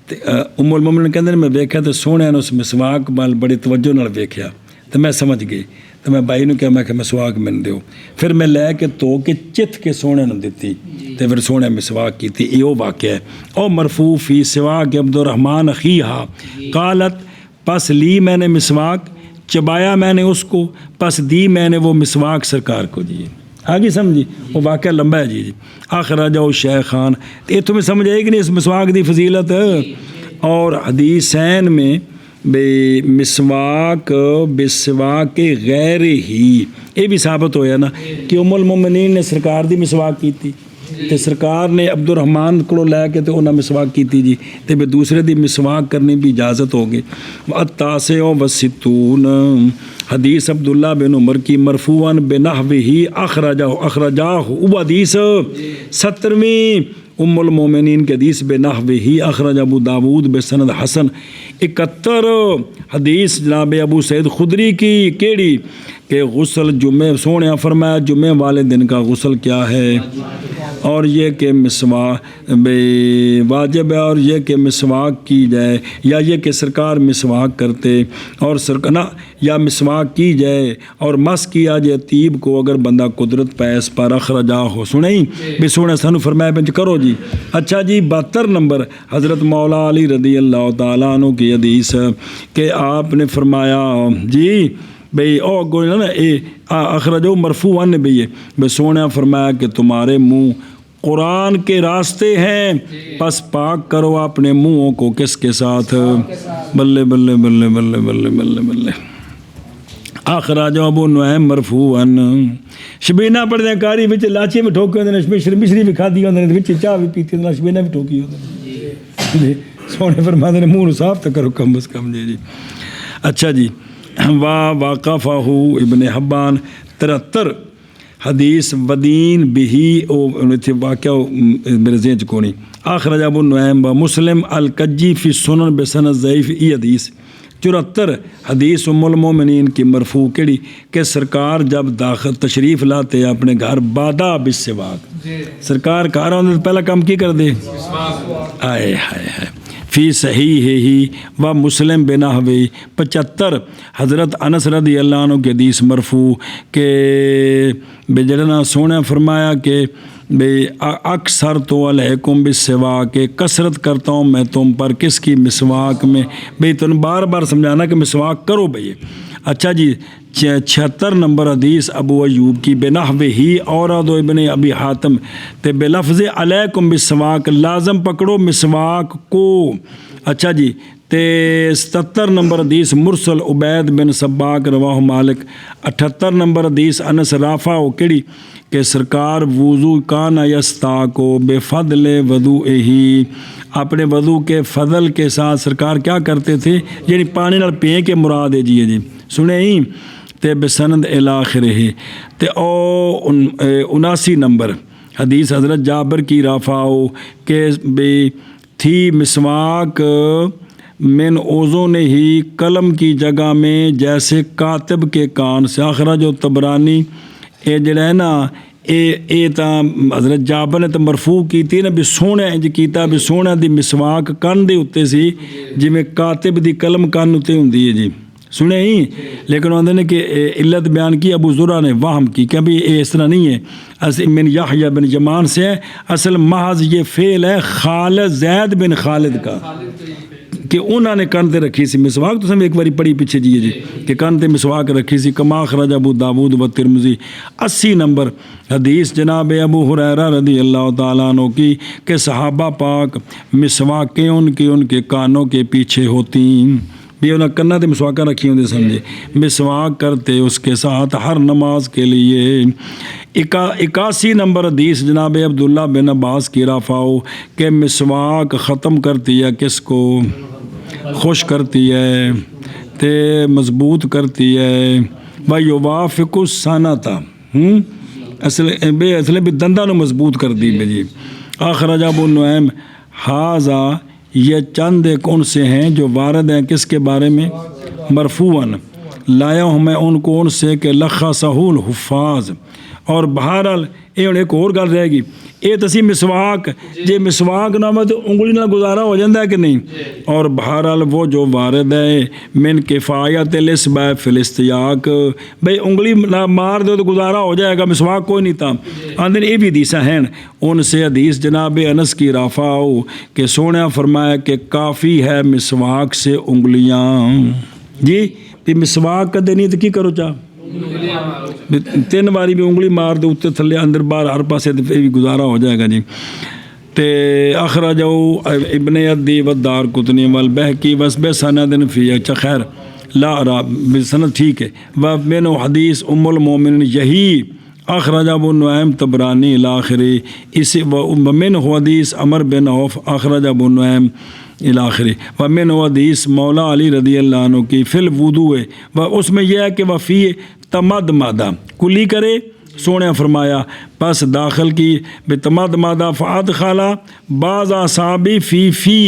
تے ام المومنین کہندے میں ویکھیا تے سونے نے اس مسواک بال بڑی توجہ نال ویکھیا تے میں سمجھ گئی تو میں بائی کہا میں کہ مسواک من دیو، پھر میں لے کے تو کہ چت کے سونے نو دیتی تو پھر سونے مسواک کی تھی. یہ واقعہ ہے. او مرفوع فی سواک عبد الرحمن اخیہا قالت پس لی میں نے مسواک، چبایا میں نے اس کو، پس دی میں نے وہ مسواک سرکار کو دی. آگے سمجھی وہ واقعہ لمبا ہے جی. اخرجہ شیخان. یہ تمہیں سمجھ آئے کہ نہیں اس مسواک دی فضیلت. اور حدیثین میں بے مسواک بسواک غیر ہی یہ بھی ثابت ہویا نا کہ ام المومنین نے سرکار دی مسواک کی تھی تے سرکار نے عبد الرحمن کو لے کے تے انہاں مسواک کی تھی جی تے پھر دوسرے دی مسواک کرنے بھی اجازت ہوگی. التاسع والستون حدیث عبداللہ بن عمر کی مرفوعاً بنحوہ اخرجاہ وہ حدیث 70ویں ام المومنین کے حدیث بنحوہ اخرج ابو داود بسند حسن. 71 حدیث جناب ابو سعید خدری کی کیڑی کہ غسل جمعہ سونے فرمایا جمعہ والے دن کا غسل کیا ہے اور یہ کہ مسواک واجب ہے اور یہ کہ مسواک کی جائے یا یہ کہ سرکار مسواک کرتے اور یا مسواک کی جائے اور مس کیا جائے طیب کو اگر بندہ قدرت پیس پر اخرجا ہو. سنیں بھی سونے سانو فرمایا بنچ کرو جی. اچھا جی 72 نمبر حضرت مولا علی رضی اللہ تعالیٰ عنہ کی حدیث کہ آپ نے فرمایا جی بھئی او گونا نا اخرجو مرفوعاً بھئی سونے فرمایا کہ تمہارے منہ قرآن کے راستے ہیں پس پاک کرو اپنے منہوں کو کس کے ساتھ. بلے بلے بلے بلے بلے بلے بلے. اخرجو ابو نعیم مرفوعاً شبینہ پڑھنے کاری بچ لاچی میں ٹھوکی ہوندے نے مشری بھی کھا دی ہوندے نے بچ چاہ بھی پیتی ہوندے شبینہ بھی ٹھوکی ہوندے نے سونے فرماتے نے منہ صاف تو کرو کم از کم جی. اچھا جی واقفہ ابن حبان 73 حدیث ودین بہی واقعہ میرے ذہن کو نہیں. اخرج ابو نعیم و مسلم الکجی فی سنن بسند ضعیف ای حدیث. 74 حدیث ام المومنین کی مرفوع کیڑی کہ سرکار جب داخل تشریف لاتے اپنے گھر بادا بالسواک سرکار گھر آنے پہلا کام کی کر دے آئے ہائے ہائے. فی صحیح ہی و مسلم بنحوہ 75 حضرت انس رضی اللہ عنہ کے حدیث مرفوع کہ بے جڑنا سونے فرمایا کہ بے اکثر تو علیکم بالسواک کہ کثرت کرتا ہوں میں تم پر کس کی مسواک میں بھئی تم بار بار سمجھانا کہ مسواک کرو بھئی. اچھا جی 76 نمبر حدیث ابو ایوب کی بنحوہ ہی اور ابن ابی حاتم تے بلفظ علیکم بالسواک لازم پکڑو مسواک کو. اچھا جی تے 77 نمبر حدیث مرسل عبید بن سباک رواہ مالک. 78 نمبر حدیث انس رافع کیڑی کہ سرکار وضو کانا یستاکو بے فضل وضوئہی اپنے وضو کے فضل کے ساتھ سرکار کیا کرتے تھے یعنی پانی نال پین کے مراد ہے جی سنے ہی تے بسند الاخرہ تے او 79 نمبر حدیث حضرت جابر کی رافعو کہ بے تھی مسواک من اوزون ہی قلم کی جگہ میں جیسے کاتب کے کان سے. اخرج و طبرانی اے جڑا ہے نا اے تا حضرت جابر نے تو مرفوع کی تھی نا بھی سونے انج کیتا بھی سونے دی مسواک کان دے اتے سی جی میں کاتب دی قلم کان اتے ہوندی ہے جی سنے ہی. لیکن انہوں نے کہ علت بیان کی ابو زرع نے وہم کی کہ ابھی اس طرح نہیں ہے من یحییٰ بن جمان سے ہے اصل محض یہ فعل ہے خالد زید بن خالد کا کہ انہوں نے کان تے رکھی سی مسواک. تو سمجھ ایک باری پڑھی پیچھے جی کہ کان تے مسواک رکھی سی. کما اخرج ابو داود و ترمذی. 80 نمبر حدیث جناب ابو ہریرہ رضی اللہ تعالیٰ عنہ کی کہ صحابہ پاک مسواکیں ان کے کانوں کے پیچھے ہوتی بھی انہیں کنا تے مسواکیں رکھی ہوندی سمجھے مسواک کرتے اس کے ساتھ ہر نماز کے لیے. 81 نمبر حدیث جناب عبداللہ بن عباس کی رافعو کہ مسواک ختم کرتی ہے کس کو خوش کرتی ہے تے مضبوط کرتی ہے ویوافق السنۃ اصل بھی دنداں نو مضبوط کر دی جی. اخرج ابو نعیم حاذا یہ چند ایک ان سے ہیں جو وارد ہیں کس کے بارے میں مرفوعاً لایا ہوں میں ان کو ان سے کہ لخصہ الحفاظ اور بہرحال یہ ہوں ایک اور گل رہے گی یہ تو سی مسواک جے مسواک نہ ہو تو انگلی نہ گزارا ہو جاتا ہے کہ نہیں اور بہرحال وہ جو وارد ہے من کفایت الاسبع فی الاستیاق بھئی انگلی نہ مار دو تو گزارا ہو جائے گا مسواک کوئی نہیں تھا آندھن یہ بھی حدیثیں ہیں ان سے حدیث جناب انس کی رافع ہو کہ سونے فرمایا کہ کافی ہے مسواک سے انگلیاں جی بھی مسواک کدے نہیں تو کی کرو چاہ 3 باری بھی انگلی مار دو اتنے تھلے اندر باہر ہر پاسے تو بھی گزارا ہو جائے گا جی تے اخرجہ ابن عدی والدارقطنی والبہقی بسند فی اچھا خیر لا ارا بسند ٹھیک ہے ومن حدیث ام المومنین یہی اخرج ابو نعیم طبرانی الاخری اسی ومن حدیث عمر بن عوف اخرج ابو نعیم الاخری ومن حدیث مولا علی رضی اللہ عنہ کی فی الوضوء و اس میں یہ ہے کہ وفی تمد مادہ کلی کرے سونے فرمایا پس داخل کی بے تمد مادہ فعد خالہ بعض اصحابی فی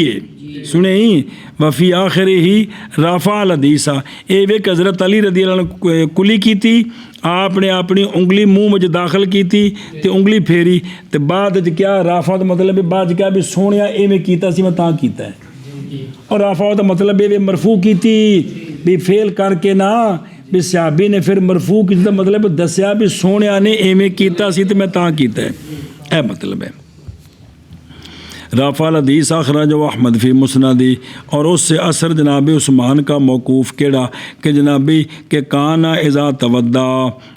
سنیں وفی آخر ہی رافع الحدیثہ اے ویک حضرت علی رضی اللہ عنہ کلی کی تھی آپ نے اپنی انگلی منہ میں داخل کی تھی تے انگلی پھیری تے بعد کیا رافع دا مطلب بعد کیا بھی سونیا اے میں کیتا سی میں تاں کیتا ہے اور رافع دا مطلب اے مرفوع کی تھی بھی فیل کر کے نہ بھی صحابی نے پھر مرفوع کی تھی مطلب دسیا بھی سونیا نے اے میں کیتا سی تے میں تاں کیتا ہے اے مطلب ہے رافع الحدیث اخرج و احمد فی مسندی اور اس سے اثر جناب عثمان کا موقوف کیڑا کہ جنابی کہ کانا اذا تودا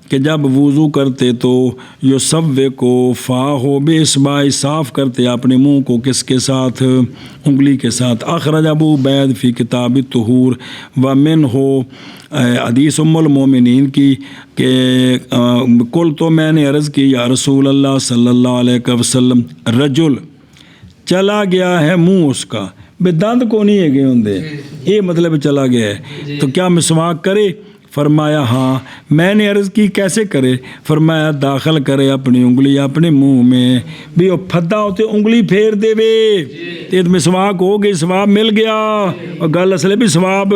کہ جب وضو کرتے تو یصوق فاہ باصبع صاف کرتے اپنے منہ کو کس کے ساتھ انگلی کے ساتھ اخرج ابو عبید فی کتاب الطہور ومن ہو حدیث ام المومنین کی کہ کل تو میں نے عرض کی یا رسول اللہ صلی اللہ علیہ وسلم رجل چلا گیا ہے منہ اس کا بے دند کو نہیں ہے گئے ہوں دے یہ مطلب چلا گیا ہے تو کیا مسواک کرے فرمایا ہاں میں نے عرض کی کیسے کرے فرمایا داخل کرے اپنی انگلی اپنے منہ میں بھی وہ پھدا ہوتے انگلی پھیر دے وے تو مسواک ہو گئی ثواب مل گیا اور گل اصل بھی ثواب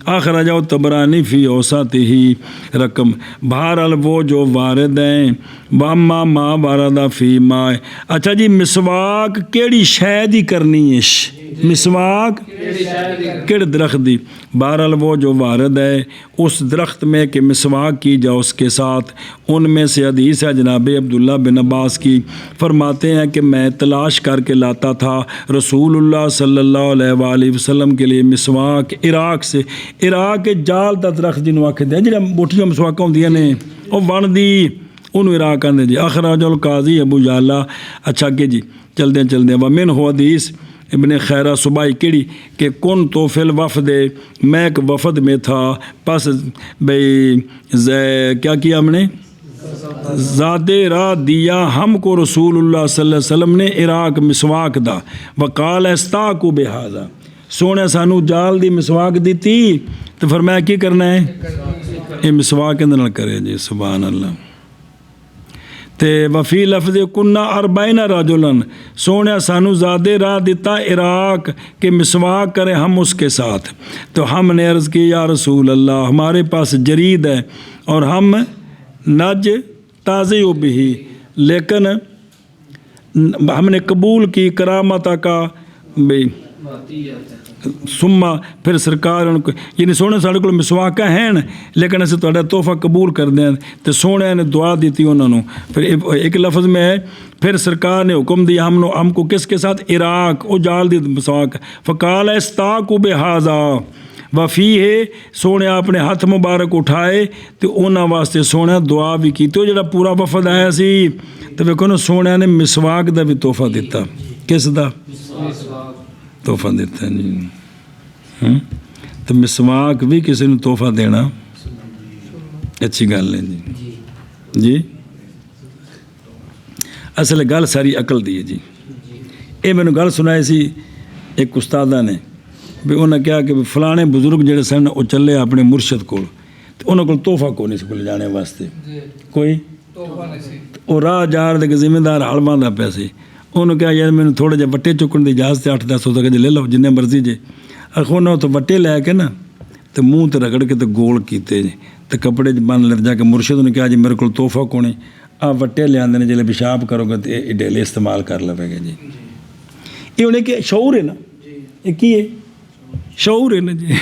اخرجہ طبرانی فی اوسطہ رقم بہرحال وہ جو وارد ہیں واما ما وارد فی ما اچھا جی مسواک کیڑی شے دی کرنی ہے مسواک کیڑے درخت دی بہرحال وہ جو وارد ہے اس درخت میں کہ مسواک کی جا اس کے ساتھ ان میں سے حدیث ہے جناب عبداللہ بن عباس کی فرماتے ہیں کہ میں تلاش کر کے لاتا تھا رسول اللہ صلی اللہ علیہ وآلہ وسلم کے لیے مسواک عراق سے عراق کے جال دا درخت جنوں آکھدے ہیں جڑا موٹیاں مسواکاں ہوندیاں نے او بن دی انہوں عراق آندے جی اخرج القاضی ابو جعلہ اچھا کہ جی چلدے ومن ہو حدیث ابن خیرہ صبائی کیڑی کہ کن تو فی الوفد میں ایک وفد میں تھا پس بھئی کیا کیا ہم نے زیادہ راہ دیا ہم کو رسول اللہ صلی اللہ علیہ وسلم نے عراق مسواک دا وقال استاکو بہذا سونے سانو جال دی مسواک دیتی تو فرمایا کی کرنا ہے یہ مسواک اندر نہ کرے جی سبحان اللہ تے وفی لفظ کنہ اربعین رجلن سونے سانو زیادہ راہ دیتا عراق کہ مسواک کرے ہم اس کے ساتھ تو ہم نے عرض کی یا رسول اللہ ہمارے پاس جرید ہے اور ہم نج تازی بھی لیکن ہم نے قبول کی کرامت کا بھی سما پھر سرکار ان کو یعنی سونے ساڑھے کو مسواکہ ہیں لیکن اسے تو تحفہ قبول کر دیں تو سونے نے دعا دیتی انہوں نے پھر ایک لفظ میں ہے پھر سرکار نے حکم دیا ہم کو کس کے ساتھ عراق او جال دی مسواک فقال استاکو بہذا وفی ہے سونے اپنے ہاتھ مبارک اٹھائے تو انہاں واسطے سونے دعا بھی کی تو جڑا پورا وفد آیا سی تو ویکھو نا سونے نے مسواک دا بھی تحفہ دیتا کس دا تحفہ دیتا ہے جی تو مسواک بھی کسی نے تحفہ دینا اچھی گل ہے جی اصل گل ساری عقل دی ہے جی یہ میں نے گل سنائی سی ایک استادہ نے بھی انہیں کہا کہ فلانے بزرگ جڑے سن وہ چلے اپنے مرشد کو انہوں کو تحفہ کو نہیں سی کول جانے واسطے کوئی وہ راہ جار دے ذمہ دار ہل باندھا پیا سی انہوں کہا یار میں تھوڑے جہے وٹے چکن کی اجازت 8-10 تک جی لے لو جن مرضی جی انہوں تو وٹے لے کے نا تو منہ تے رگڑ کے تو گول کیتے جی تو کپڑے بن لے جا کے مرشد نے کہا جی میرے کو تحفہ کو نہیں وٹے لے آتے ہیں جلے پیشاب کرو گے تو یہ ڈیلی استعمال کر لو گے جی. یہ انہیں کہ شعور ہے نا, یہ کی ہے شعور ہے نا جی.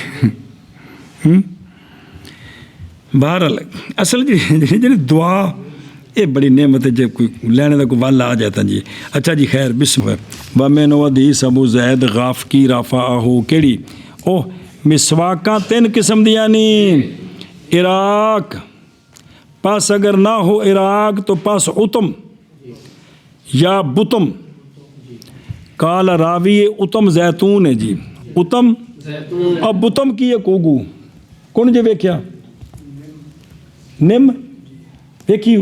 بہرحال اصل جی دعا یہ بڑی نعمت ہے جب کوئی لینے کا کوئی ول آ جاتا جی. اچھا جی خیر بسم اللہ. ومن حدیث ابو زید غافقی رفعہ کیڑی او مسواکاں 3 قسم دیاں نی. عراق پس اگر نہ ہو عراق تو پس اتم یا بتم. کال راوی اتم زیتون ہے جی. اتم اور بتم کی ہے کوگو کون جی ویکھیا نم ویکھیو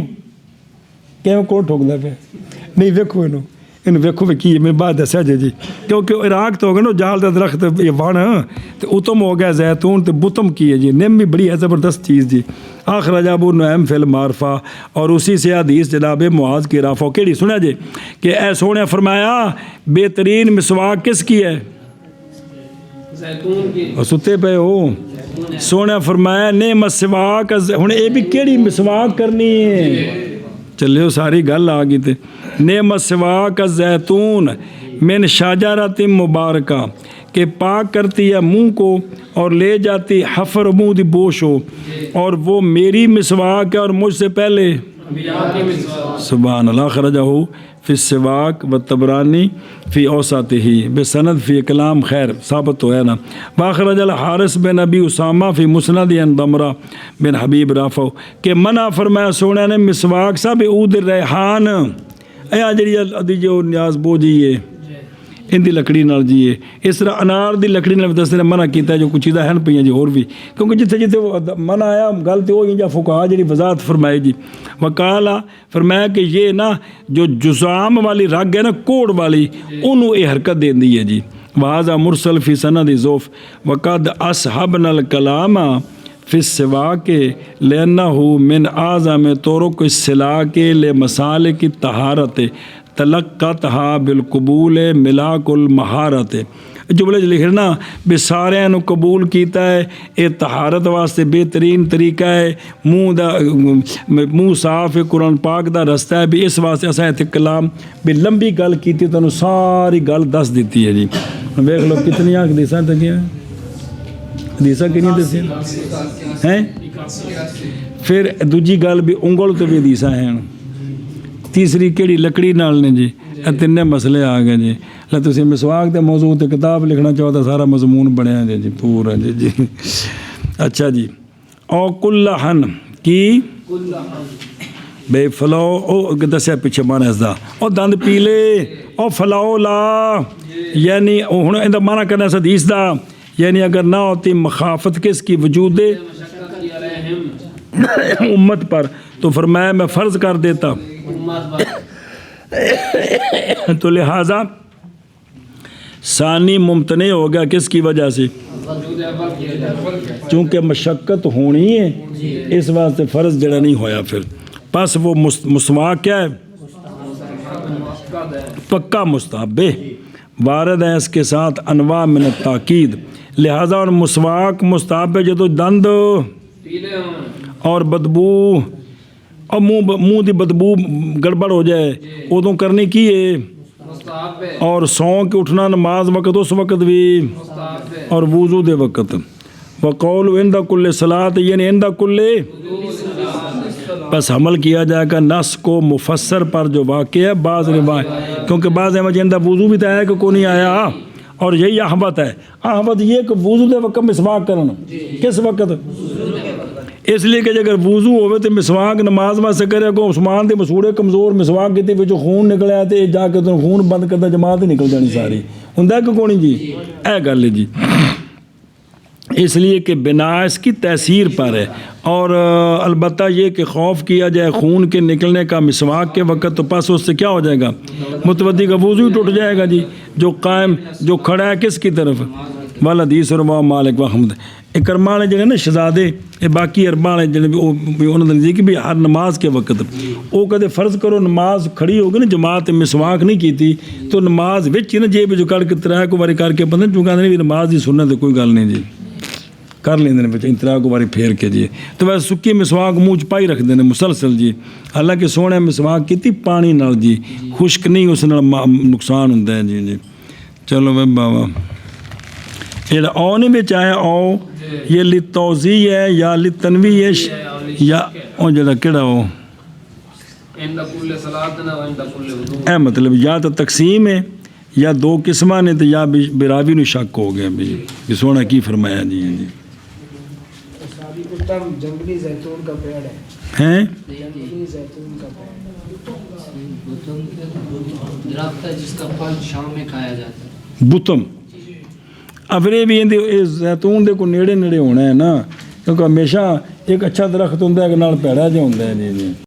کہ کون ٹھوکدا پہ نہیں ویکھو انہوں ویکھو بھی کی میں بعد دسیا جی کیونکہ عراق تو ہو گیا نا جال دا درخت یہ بن تو اتم ہو گیا زیتون تو بتم کی ہے جی. نم بھی بڑی ہے زبردست چیز جی. آخر ابو نعیم فی المعرفہ اور اسی سے حدیث جناب معاذ کی رافع کیڑی سنیا جی کہ اے سونے فرمایا بہترین مسواک کس کی ہے
زیتون کی.
اور ستے پہ ہو سونے فرمایا نعم السواک ہن اے بھی کیڑی مسواک کرنی ہے چلے ہو ساری گل آ گئی تے. نعم السواک الزیتون من شجرۃ مبارکہ کہ پاک کرتی ہے منہ کو اور لے جاتی حفر منہ دی بوش ہو اور وہ میری مسواک ہے اور مجھ سے پہلے سبحان اللہ. خرجہ فی السواک و تبرانی فی اوساطہ بسند فی کلام خیر ثابت تو ہے نا. واخرج الحارث بن ابی اسامہ فی مسند عن ضمرہ بن حبیب رافع کہ منع فرمایا سونے نے مسواک سب عود ریحان اے جڑی جو نیاز بو جی ہے ان دی لکڑی نال جی ہے. اس طرح انار دی لکڑی نال دستے نے منع کیتا ہے جو کچھ چیزاں ہیں پئیاں جی اور بھی کیونکہ جتھے جتھے منع آیا گل تے ہوئی جا فقہا جڑی وضاحت فرمائی جی. وقالا فرمایا کہ یہ نا جو جزام والی رگ ہے نا کوڑ والی انہوں یہ حرکت دیندی ہے جی. وہذا مرسل فی سند ضعف وقد اصحبنا الکلام فی السواک لأنہ من اعظم طرق السلاک لمسالک الطہارت تلقتها بالقبول ملاک المہارت. جملے لکھ رہے نا بھی سارے نو قبول کیتا ہے یہ طہارت واسطے بہترین طریقہ ہے. منہ صاف ہے قرآن پاک دا رستہ ہے بھی اس واسطے اساں تے کلام بھی لمبی گل کیتی تانوں ساری گل دس دیتی ہے جی. ویکھ لو کتنی حدیثاں تے گیا حدیثاں کنی دسی ہیں. پھر دوجی گل بھی انگل تو بھی حدیثاں ہیں. تیسری کیڑی لکڑی نال نے جی. یہ 3 مسئلے آ گئے جی. لا تسی مسواک تے موضوع تے کتاب لکھنا چاہو تو سارا مضمون بنیا جی پورا جی. اچھا جی او کلہن کی بے فلو او دسیا پیچھے مانا اس دا او دند پیلے او فلاؤ لا یعنی ہن ایندا مانا کرنا اس حدیث دا یعنی اگر نہ ہوتی مخافت کس کی وجود امت پر تو فرمایا میں فرض کر دیتا تو لہٰذا ثانی ممتنع ہو گیا کس کی وجہ سے چونکہ مشقت ہونی ہے اس واسطے فرض جڑا نہیں ہویا. پھر پس وہ مسواک کیا ہے پکا مستحب وارد ہے اس کے ساتھ انواع من التاکید. لہٰذا اور مسواک مستحب ہے جدو دند اور بدبو اور منہ دی بدبو گڑبڑ ہو جائے ادوں کرنی کی ہے. اور سو کے اٹھنا نماز وقت اس وقت بھی اور وضو دے وقت. وقول عند کل صلاۃ یعنی عند کل بس حمل کیا جائے گا نص کو مفسر پر جو واقع ہے بعض روایت کیونکہ بعض احمد وضو بھی تو آیا کہ کو نہیں آیا اور یہی احمد ہے. احمد یہ کہ وضو دے وقت مسواک کرنا کس وقت اس لیے کہ اگر وضو ہوئے تو مسواک نماز واسطے کرے کو عثمان دے مسوڑے کمزور مسواک کیتی وچ خون نکلیا تے جا کے تو خون بند کردا جماعت ہی نکل جانی ساری ہوندا کہ کونی جی اے گل ہے جی. اس لیے کہ بنا اس کی تاثیر پر ہے اور البتہ یہ کہ خوف کیا جائے خون کے نکلنے کا مسواک کے وقت تو پس اس سے کیا ہو جائے گا متودی کا وضو ہی ٹوٹ جائے گا جی. جو قائم جو کھڑا ہے کس کی طرف والا حدیث رواه مالک و احمد. اکرما نے جڑے نا شہزادے یہ باقی اربا نے جڑے انہوں نے نزدیک بھی ہر نماز کے وقت وہ کدے فرض کرو نماز کھڑی ہوگی نا جماعت مسواک نہیں کیتی تو نماز وچ نا جیب جو کڑ کے ترا کو باری کر کے بندے چونکہ نہیں بھی نماز دی سنت کوئی گل نہیں جی. ਕਰ ਲੈਂਦੇ ਨੇ ਵਿੱਚ ਇੰਤਰਾ ਕੋ ਵਾਰੀ ਫੇਰ ਕੇ ਜੀ। ਤੇ ਵੈਸੇ ਸੁੱਕੀ ਮਿਸਵਾਕ ਮੂੰਹ 'ਚ ਪਾਈ ਰੱਖਦੇ ਨੇ ਮੁਸਲਸਲ ਜੀ। ਹਾਲਾਂਕਿ ਸੋਹਣੇ ਮਿਸਵਾਕ ਕੀਤੀ ਪਾਣੀ ਨਾਲ ਜੀ, ਖੁਸ਼ਕ ਨਹੀਂ, ਉਸ ਨਾਲ ਨੁਕਸਾਨ ਹੁੰਦਾ ਹੈ ਜੀ। ਚਲੋ ਮੈਂ ਬਾਬਾ ਜਿਹੜਾ او نہیں ਵਿੱਚ ਆਇਆ او یہ للتوزیع ہے یا للتنویع ہے یا او ਜਿਹੜਾ ਕਿਹੜਾ ਉਹ
عند كل صلاة وعند كل وضوء،
اے مطلب یا تو تقسیم ہے یا دو قسماں نے، تو یا براوی نو شک ہو گیا بھی سونا کی فرمایا جی۔
جنگلی زیتون کا پیڑ ہے،
ہیں
جنگلی زیتون کا پیڑ درخت ہے جس کا پھل شام میں کھایا جاتا ہے۔
بتم افرے بھی زیتون دے کو نیڑے نیڑے ہونا ہے نا، کیونکہ ہمیشہ ایک اچھا درخت ہوتا ہے کہ نال پیڑا جہا ہوتا ہے جی۔